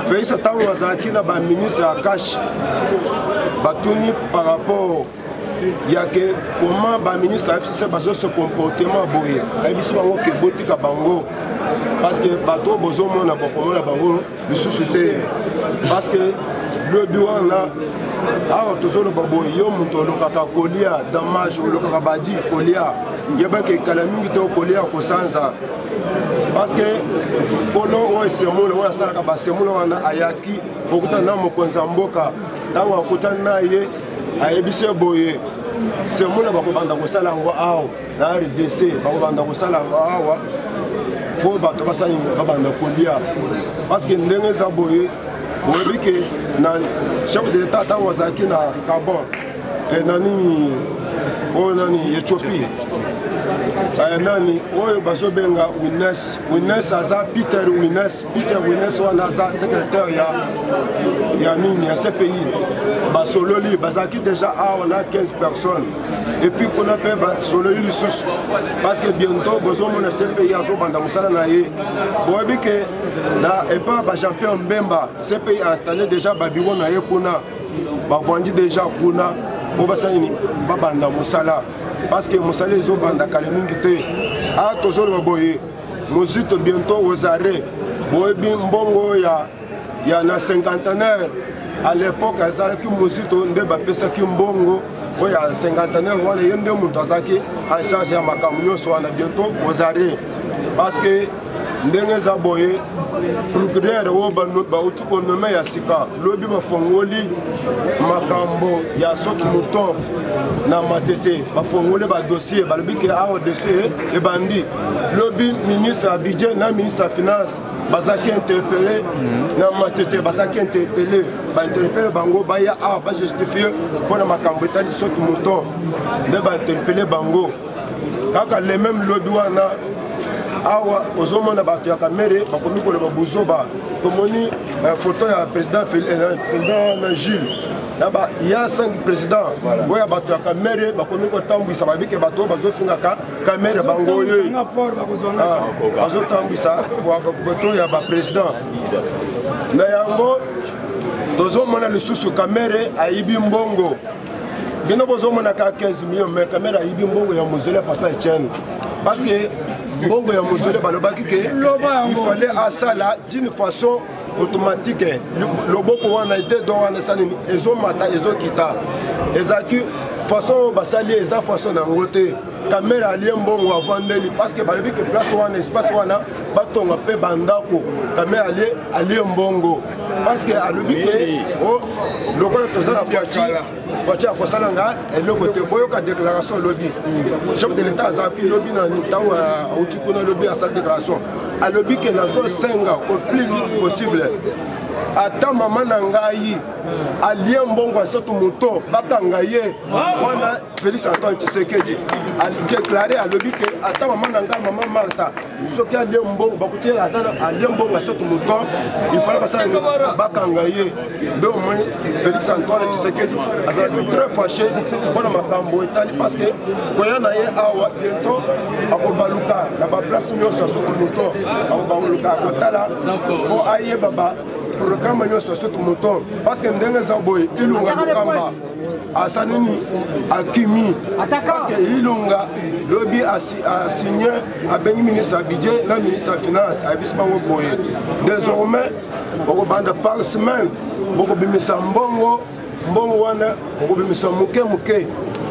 Félix tango azaki na ba ministre Akash batuni par rapport il y a que comment le ministre FCC base ce comportement boye ayebisi bango ke botika bango parce que bato bozomo na bokomona bango lisusu te parce que le douane awa tozolo baboye yo muto lokaka kolia damage lokaka badi kolia yeba ke kala mingi to kolia kosanza parce que polo o semono o salaka ba semono wana ayaki okuta na mokonza mboka tango akuta na ye ayebise boye semono bakobanda kosala ngo awo na RDC bakobanda kosala ngo awa po bato basali babanda kolia parce que ndenge za boye oyebi ke na chef de l'état tango azalaki na Gabon nani Ethiopie nani oyo bazobenga Wines aza Peter Wines wana aza secrétaire ya nini ya CPI basololi bazalaki déjà awa na 15 personnes et puis qu'on appelle basololi lisusu parce que bientôt bozomona CPI azobanda mosala na ye boyebi ke na epa Jean-Pierre Mbemba CPI a installé déjà babiro na ye kuna bavandi déjà kuna obasani babanda mosala parce que mosala ezobanda kala mingi te a tozolo boye mozito bientôt aux arrêts boyebi mbongo ya na cinquantenaire à l'époque azalaki mozito nde bapesaki mbongo oya cinquantenaire wana ye nde moto azalaki en charge ya makambo nyonso wana bientôt aux arrêts parce que ndenge eza boye procureur oyo bauti konome ya sika lobi bafongoli makambo ya soki moto na matete bafongoli badossier balobi ke awa dossier ebandi lobi ministre ya budget na ministre ya finance bazaki interpellé na matete bazaki interpellé bainterpellé bango baya awa bajustifie mpona makambo etali soki moto nde bainterpellé bango kaka le même lobi wana awa ozomona bato ya kamere bakomi koloba buzoba tomoni photo ya président Gilles naba ya 5 président oyo bato ya kamere bakomi kotambwisa babike bato bazofingaka kamere bango oyo bazotambwisa bato ya baprésident na yango tozomona lisusu kamere ayibi mbongo bino bozomonaka 15 millions mais kamere ayibi mbongo ya mozele papa Etienne parce que mbongo ya mozele balobaki ke il fallait asala d'une façon automatique loboko wana ide do wana sani ezomata ezokita ezaki façon basali eza façon na ngote kamera alie mbongo avandeli parce que balobi ke place wana espace wana batonga pe bandako kamera alie mbongo parce que alobi ke o lokola tozala fachi akosala nga eloko te boyoka déclaration lobi chef de l'état azaki lobi na ntango auti kuna lobi asala déclaration alobi ke nazosenga au plus vite possible ata mama na ngai alie mbongo asetu moto bakanga ye wana Félix Antoine Tshisekedi déclaré alobi ke ata mama na ngai mama Martha soki alie mbongo bakutie azana alie mbongo asetu moto il fallait basala bakanga ye donc moi Félix Antoine Tshisekedi azalaki très fâché mpona makambo etali parce que koya na ye awa bientôt akobaluka na baplace nyonso asoki moto akobaluka akotala po ayeba programme nyonso soki moto parce que ndenge eza boye ilunga lokamba asanini akimi parce que ilunga lobi asigné abengi ministre ya budget na ministre ya finance ayebisi bango boye désormais okobanda par semaine bokobimisa mbongo wana okobimisa moke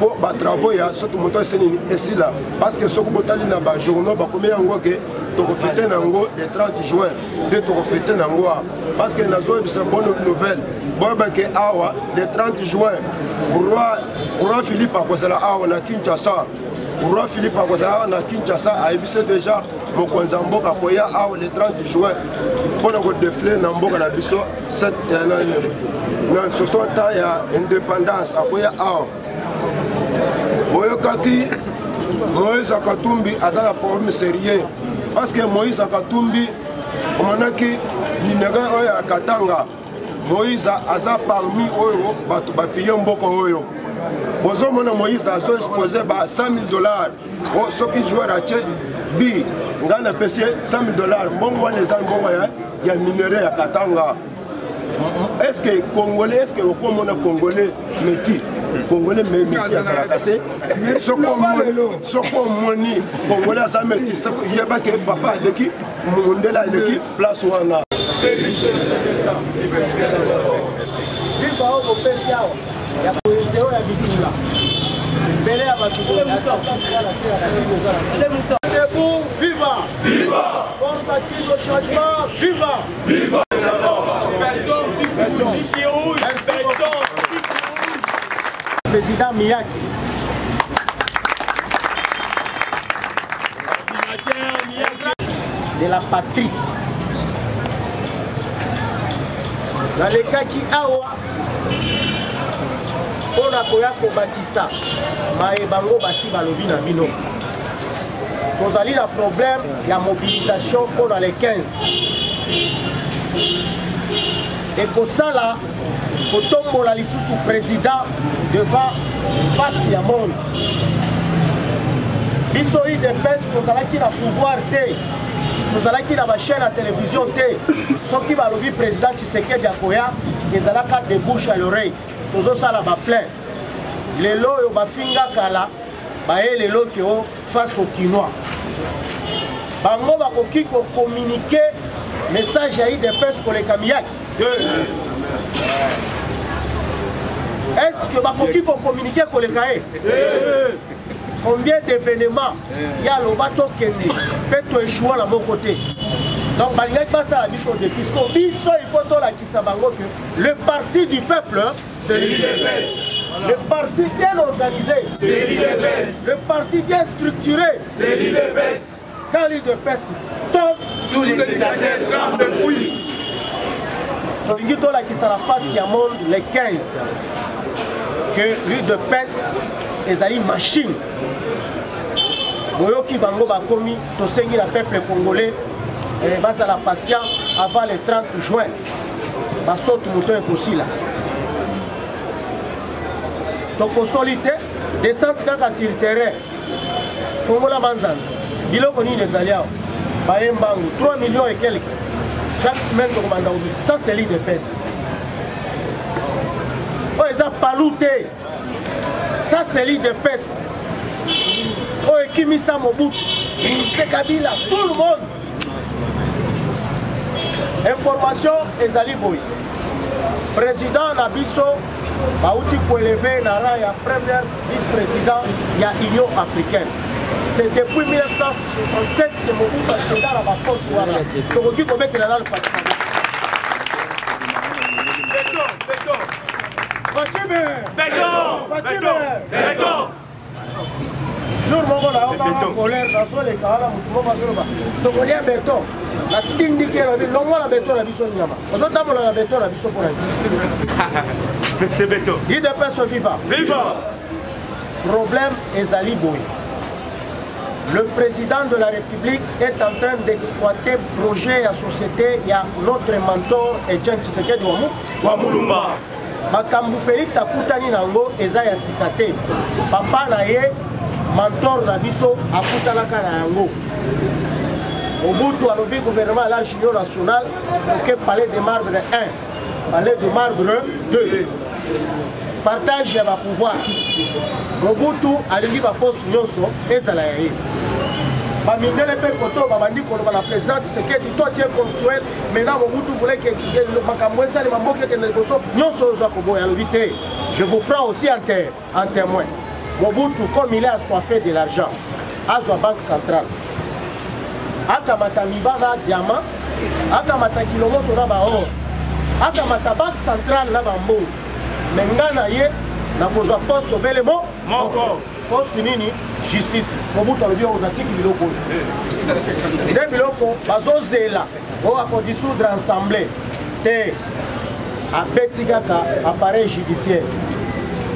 po batravaux ya soki moto esenini esila parce que soki botali na bajournaux bakomi yango ke tokofete nango le 30 juin nde tokofete nango parce que nazoyebisa bonne nouvelle boyebake awa le 30 juin roi Philippe akozala awa na Kinshasa roi Philippe akozala na Kinshasa ayebise déjà mokonzi ya mboka koya awa le 30 juin mpona kodefile na mboka na biso 60 ans ya indépendance akoya awa. Boyokaki Moïse Katumbi aza na problème sérieux parce que Moïse Katumbi omonaki minera oyo ya Katanga Moïse aza parmi oyo bato bapiye mboka oyo. Bozomona Moïse azo exposé ba $100,000 soki joueur atie bi ngana pesi $100,000 mbongo wana eza mbongo ya minere ya Katanga. Est-ce que Congolais, est-ce que vous comprenez Congolais meki Congolais meki à Sarakate Soko moni Congolais à sa meki il y a pas que papa leki mondela leki place wana. Debout, viva! Viva! Consacrer le changement, viva! Viva! Président Miyaki. De la patrie. Dans les cas qui awa, on a koya kobakisa, maébango basi balobi na bino. Nous avons un problème, il y a mobilisation pour les 15. Et pour ça, là, pour tomber la liste sous président devant face à monde. Ils sont des pêches, nous allons qui a pouvoir té. Nous allons qui a ma chaîne à télévision té. Ceux qui va le président Tshisekedi Diakoya, ils allons quatre des bouches à l'oreille. Nous allons ça là plein. Les lots au bafinga kala, les lots qui ont face au Kinois. Bango bakoki ko communiquer message à des pêches pour les Kamiyaki. Est-ce que bakoki ko communiquer pour les Kaé? Combien d'événements il y a le bateau qui peut échouer à mon côté. Donc malgré pas ça la mission des fiscaux, il faut tout la Kisabango que le parti du peuple, c'est l'IDPS. Le parti bien organisé, c'est l'IDPS. Le parti bien structuré, c'est l'IDPS. Quand l'IDPS tombe, tous les dictateurs tremblent de fouilles. Il faut qui ça la face à monde les 15 que l'IDPS est une machine. Boyoki bango bakomi to sengi la peuple congolais et base à la patience avant le 30 juin. Basoto moto est possible. Donc solité descente kaka sur le terrain. Fongola Manzanza. Biloko ni les alliés. Baembangu 3 millions et quelques. Chaque semaine de Mandaoui. Ça c'est l'île de pêche. Oh ils ont palouté. Ça c'est l'île de pêche. Oh Kimisa Mobutu. Kabila, tout le monde. Information Ezali Boy. Président Nabiso. Baouti pour élever Nara, il y a premier vice-président, il y a Union africaine. C'est depuis 1967 que Mobutu a été dans la poste pour la Togoki Kobe qui est là le Fatima. Béton. Jour mon on a en colère, dans les carats, Togolien béton. La tindi qui est la ville, l'homme la béton la biso nyama. On s'entend la béton la biso pour la c'est béton. Il dépasse viva. Viva. Problème Ezali Boy. Le président de la République est en train d'exploiter projet à société. Il y a notre mentor Etienne Tshisekedi Wamulumba. Makambu Félix Akutani Nango Ezaya Sikate. Papa Naye, mentor Nabiso Akutanaka Nango. Mobutu alobi gouvernement à l'âge national, ok, palais de marbre 1, palais de marbre 2. Partage ya ba pouvoir. Mobutu alingi ba poste nyonso ezala yaye. Ba mindele pe koto ba bandi ko la présidente c'est que toi tu es constitué maintenant Mobutu voulait que makambo ça les mamboke que négocio nyonso za ko boya alobi te. Je vous prends aussi en témoin. Mobutu comme il est assoiffé de l'argent, à sa banque centrale. Akamata mibana diamant, akamata kilomoto na ba or, akamata banque centrale na bambo. Mengana ye na kozwa poste belemo moko poste nini justice. Mobutu alobi ozatiki biloko nde biloko bazozela oyo akodissoudre ensemble te abeti kaka appareil judiciaire.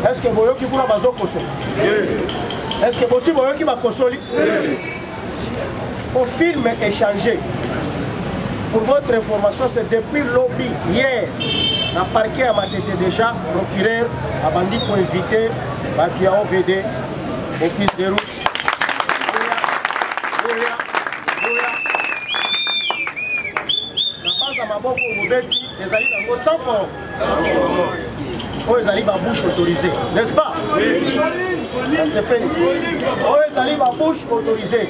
Est-ce que boyoki kuna bazokosoli? Est-ce que bosi boyoki bakosoli? Au film échangé, pour votre information, c'est depuis lobby hier. La parquet a été déjà procureur a bandit pour inviter Batua OVD, office de route. La base à Maboko Mobeti, les alliés d'Ango sans fond. Oh, les alliés à bouche autorisée, n'est-ce pas? C'est peine. Oh, les alliés à bouche autorisée.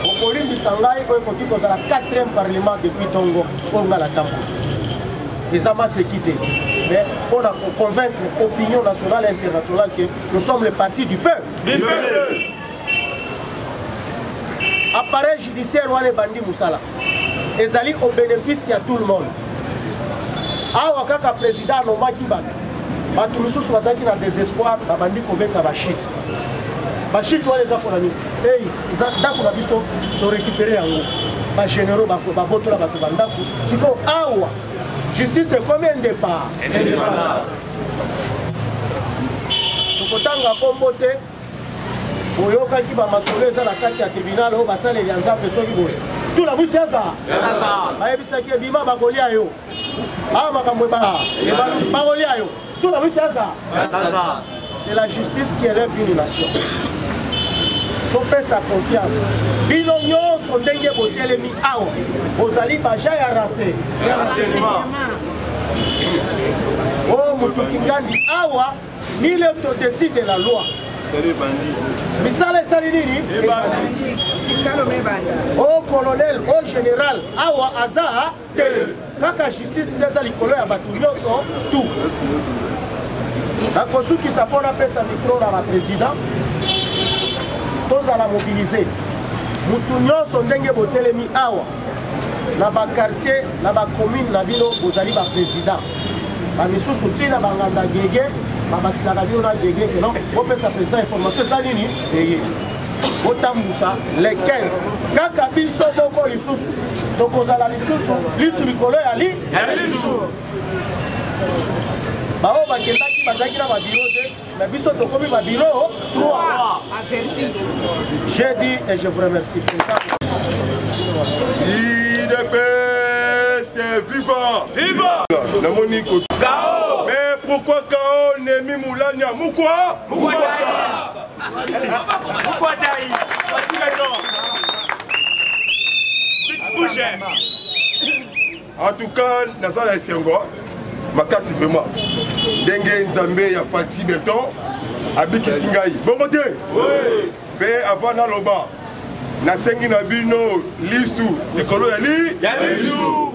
Au Colim du Sangai, on est dans le 4e parlement depuis Tongo, on a la tambour. Les amas se quittent. Mais on a convaincre l'opinion nationale et internationale que nous sommes le parti du peuple. Appareil judiciaire, on est bandit Moussala. Les alliés au bénéfice à tout le monde. Ah, Wakaka président, on m'a dit que nous sommes dans le désespoir, les bandits convaincre la chute. Bachit toi les afonami. Hey, ndako na biso to récupérer yango. Ba généraux ba boto la ba ndako. Siko awa. Justice c'est combien de départ? Tokotanga kombote. Oyoka ki ba masolo eza na kati ya tribunal o basale ya nzambe soki boye. Tout la busi aza. Ba yebisa ki bima ba kolia yo. Ah makambo ba. Ba kolia yo. Tout la busi aza. C'est la justice qui élève une nation. Faut faire sa confiance. Binognon sont des botelemi awa. Ozali baja ya rase. Oh mutukingandi awa ni le décide de la loi. Misale salinini. Oh colonel, oh général awa aza tele. Kaka justice ndeza likolo ya batu nyonso tout. La consul qui s'appelle à sa micro dans la présidente, tous à la mobiliser. Moutounion sont dengue botelemi awa. Dans le quartier, dans la commune, dans la ville, vous allez le président. La mission soutient la banganda gégé, la baxilagabio na gégé, que non, vous faites sa présidente information, ça nini, payé. Otamboussa, les 15. Quand Kabiso Boko Lissous, donc vous allez l'issous du collège à l'île. Bao bakendaki bazaki na babiro te mais biso tokomi babiro 3 j'ai dit et je vous remercie pour ça. C'est vivant. Viva la Monique Kao. Mais pourquoi Kao Nemi Moulania? Pourquoi en tout cas, Nazala Essengo, makasi vraiment. Dengue Nzambe ya Fati Beton, Abiki Singai. Bon côté. Oui. Mais avant na loba. Na sengi na bino lisu likolo ya li ya lisu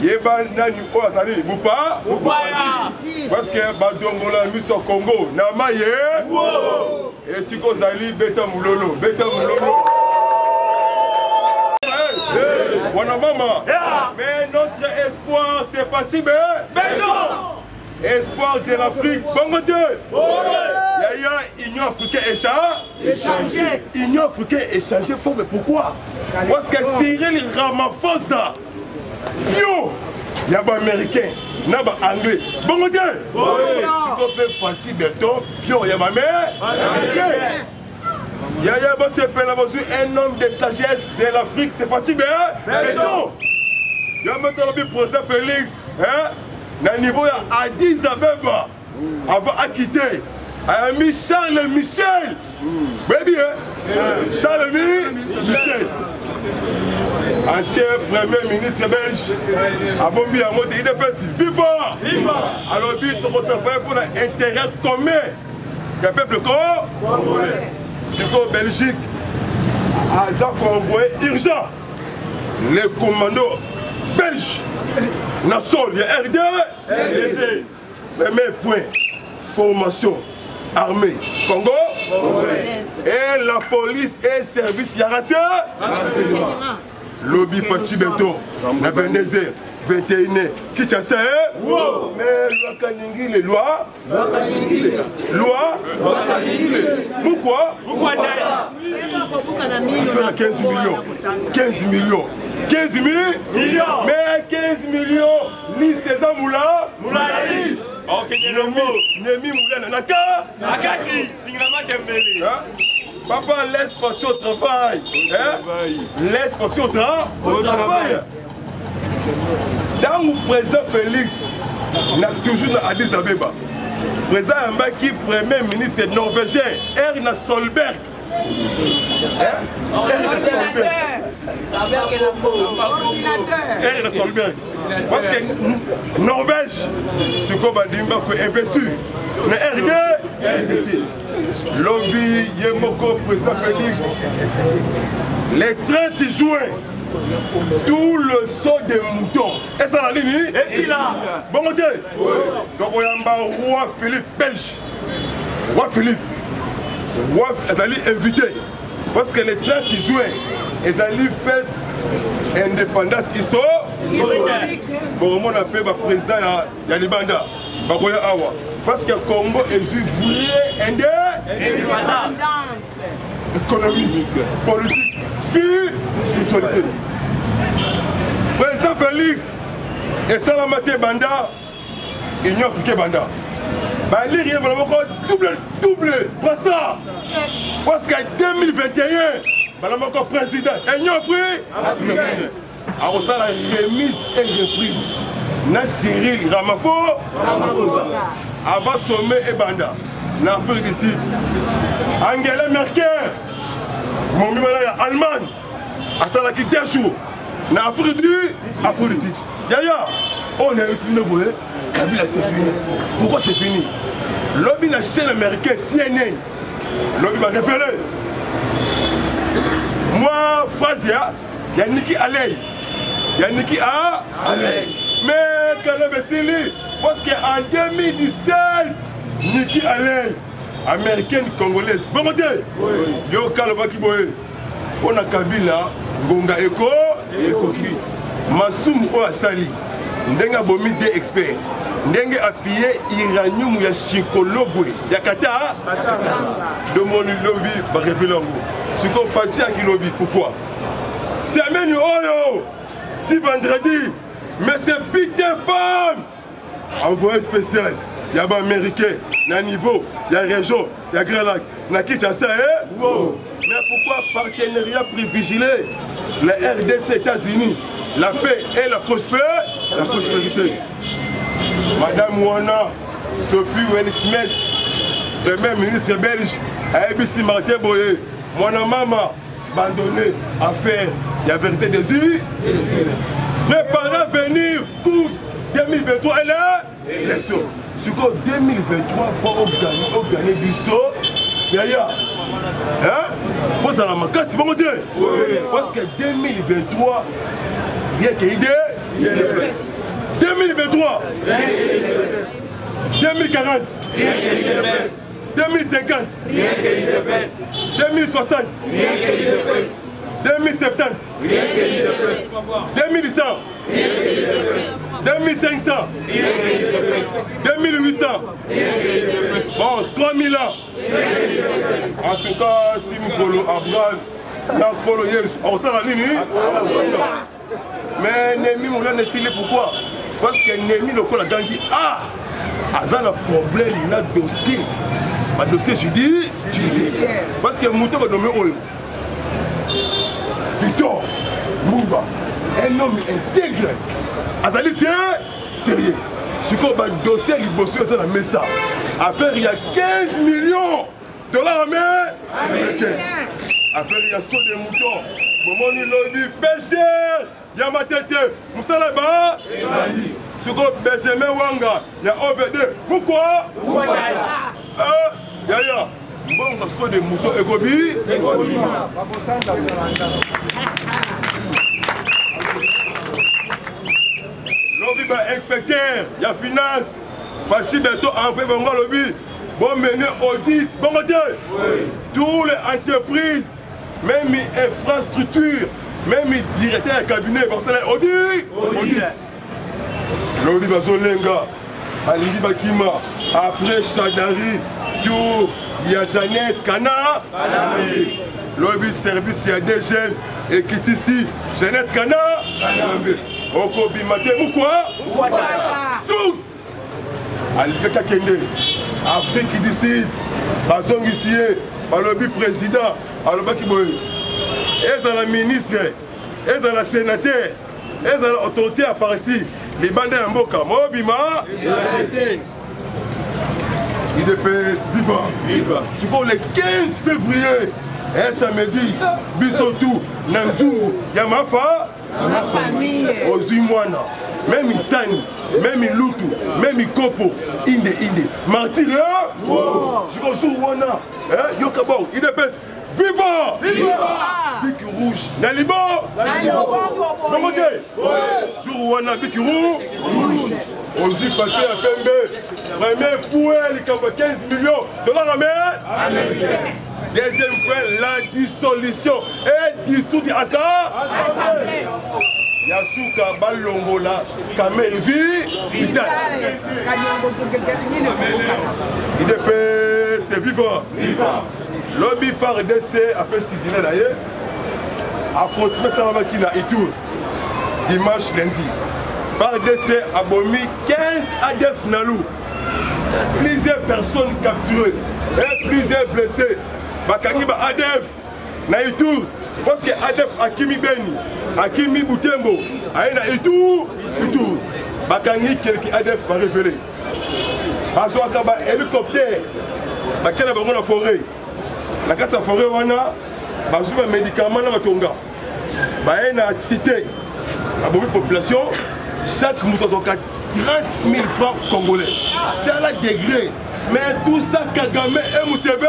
yeba nani o azali mupa mupaya parce que badongola miso Congo na maye wo et siko zali beta mulolo wana mama mais notre espoir c'est parti béton espoir de l'Afrique bongo Dieu Yaya Union africaine échange Union africaine échangée fort mais pourquoi parce que Cyril Ramaphosa Pio Yaba américain Naba anglais bongo Dieu si on peut Fati Beton Pio Yaba américain Yaya Bosse Pela Bosu un homme de sagesse de l'Afrique c'est Fati Beton Y'a maintenant le procès Félix hein na niveau ya Addis Abeba avant acquitté ami Charles Michel baby Charles Michel ancien premier ministre belge abombi ya mode IDPS viva alors but on travaille pour l'intérêt commun du peuple congolais c'est qu'au Belgique à ça convoyé urgent les commandos belges Nassol, il y a RDC. Premier point, formation, armée, Congo, et la police et service Yarassia. Lobby Fati Beton, la 22h, 21 qui t'a ça mais loi kaningi les lois loi pourquoi faire 15 millions 15 millions 15 millions mais 15 millions liste des amoula moulali ok Nemi moulana naka akati singama kembele papa laisse partir au travail laisse partir au travail. Dans le président Félix, on a toujours dans Addis Abeba. Le président Mbaki, premier ministre norvégien, Erna Solberg. Erna Solberg. Parce que Norvège, c'est comme Badimba peut investir. Mais RDC. Lobby, Yemoko, président Félix. Les 30 juin. Tout le saut des moutons. Et ça la ligne? Et si là? Bon côté? Donc on y a un roi Philippe belge. Roi Philippe. Roi Ezali invité. Parce que les 30 juin, Ezali fête indépendance historique. Bon, on appelle le président Yalibanda. Bakoya Awa. Parce que le Congo est vrai indépendance. Économique, politique, spiritualité. Président Félix et Salamate Banda, Union Africaine Banda. Il y a double brassard. Parce qu'en 2021, il y a président Union Africaine. Alors ça, la remise et reprise. Na Cyril Ramaphosa. Avant sommet et Banda. L'Afrique du Sud. Angela Merkel. Mon numéro est Allemagne. À Salaki Dachou. L'Afrique du Sud. Yaya, on est aussi le boulot. Kabila c'est fini. Pourquoi c'est fini? Lobby la chaîne américaine CNN. Lobby m'a révélé. Moi, Fazia, il y a Niki Aley. Il y a Niki Aley. Mais Kaleb Sili, parce qu'en 2017, Niki Aley, américaine congolaise. Bon côté, yo Kaleba Kiboye. On a Kabila, Gonga Eko, Ekoki. Massoum Oasali, Ndenga Bomi des experts. Ndenga appuyé Iranium ya Chikolobwe. Yakata, de mon lobby, par révéler. Ce qu'on fait à Kilobi, pourquoi? Semaine Oyo, si vendredi, mais c'est Peter Pan. Envoyé spécial, il y a un américain, il y a un niveau, il y a une région, il y a un grand lac, il y a Kinshasa, mais pourquoi partenariat privilégié? La RDC États-Unis, la paix et la prospérité. Madame Wana, Sophie Wells-Smith, le même ministre belge, ABC Martin Boye, mon maman, abandonné à faire la vérité des yeux. Préparez venir, course 2023 et l'élection. C'est qu'en 2023, pour gagner du saut, d'ailleurs, faut ça la manquer, c'est bon côté. Parce que 2023, bien qu'il y ait idée, 2023, 2040, 2050, 2060, 2070, 2100, 2500, 2800, bon, 3000 ans. En tout cas, Tim Polo, Abraham, Polo, on sait la ligne. Mais Némi, on l'a essayé pourquoi? Parce que Némi, le col a gagné. Ah! Azan a problème, il a dossier. Un dossier judiciaire. Parce que Mouton va nommer Oyo. Victor Moumba, un homme intègre. Azali, c'est sérieux. C'est comme un dossier, il bosse sur la messa. Affaire, il y a 15 millions de dollars américains. Affaire, il y a saut des moutons. Moment ni lobby, pêcher. Il y a ma tête. Moussa là-bas. C'est comme Benjamin Wanga. Il y a OVD. Pourquoi? Yaya. Bon, on saut des moutons. Egobi. Lobby, inspecteur. Il y a finance. Fachi Beto a envoyé mon lobby. Bon, mener audit. Bon, côté. Toutes les entreprises. Même les infrastructures, même les directeurs de cabinet, audit. lobi bazolenga alingi bakima après Chadari tour ya Jeannette Kana lobi service ya des jeunes et quitte ici Jeannette Kana oko bimate mukwa source alifeka kende Afrique du Sud bazongisi ye balobi président alobaki boye ezala ministre ezala sénateur ezala autorité à parti libanda ya mboka mobima IDPS viva sikoyo le 15 février un samedi biso tu na nzungu ya mafa ozwi mwana même isani même ilutu même ikopo inde martire sikoyo jour wana yoka bon IDPS viva biki rouge na libo bongo te jour wana biki rouge ozwi papier ya pembe premier point likambo 15 millions dollars américains. Deuxième point, la dissolution et dissoudre à ça. Yasuka Balongola, Kamel Vital. IDPS, c'est vivant. Lobby FARDC a fait civil d'ailleurs. Affrontement Salamakina et tout. Dimanche lundi. FARDC a bombé 15 ADF Nalou. Plusieurs personnes capturées et plusieurs blessés. Bakangi ba ADF na Ituri parce que ADF akimi Beni akimi Butembo aina Ituri bakangi quelques ADF va révéler bazo akaba hélicoptère bakena bango na forêt na kata forêt wana bazo ba médicaments na batonga baina cité abomi population chaque mouton zoka 30 000 francs congolais dans la degré mais tout ça Kagame et Museveni.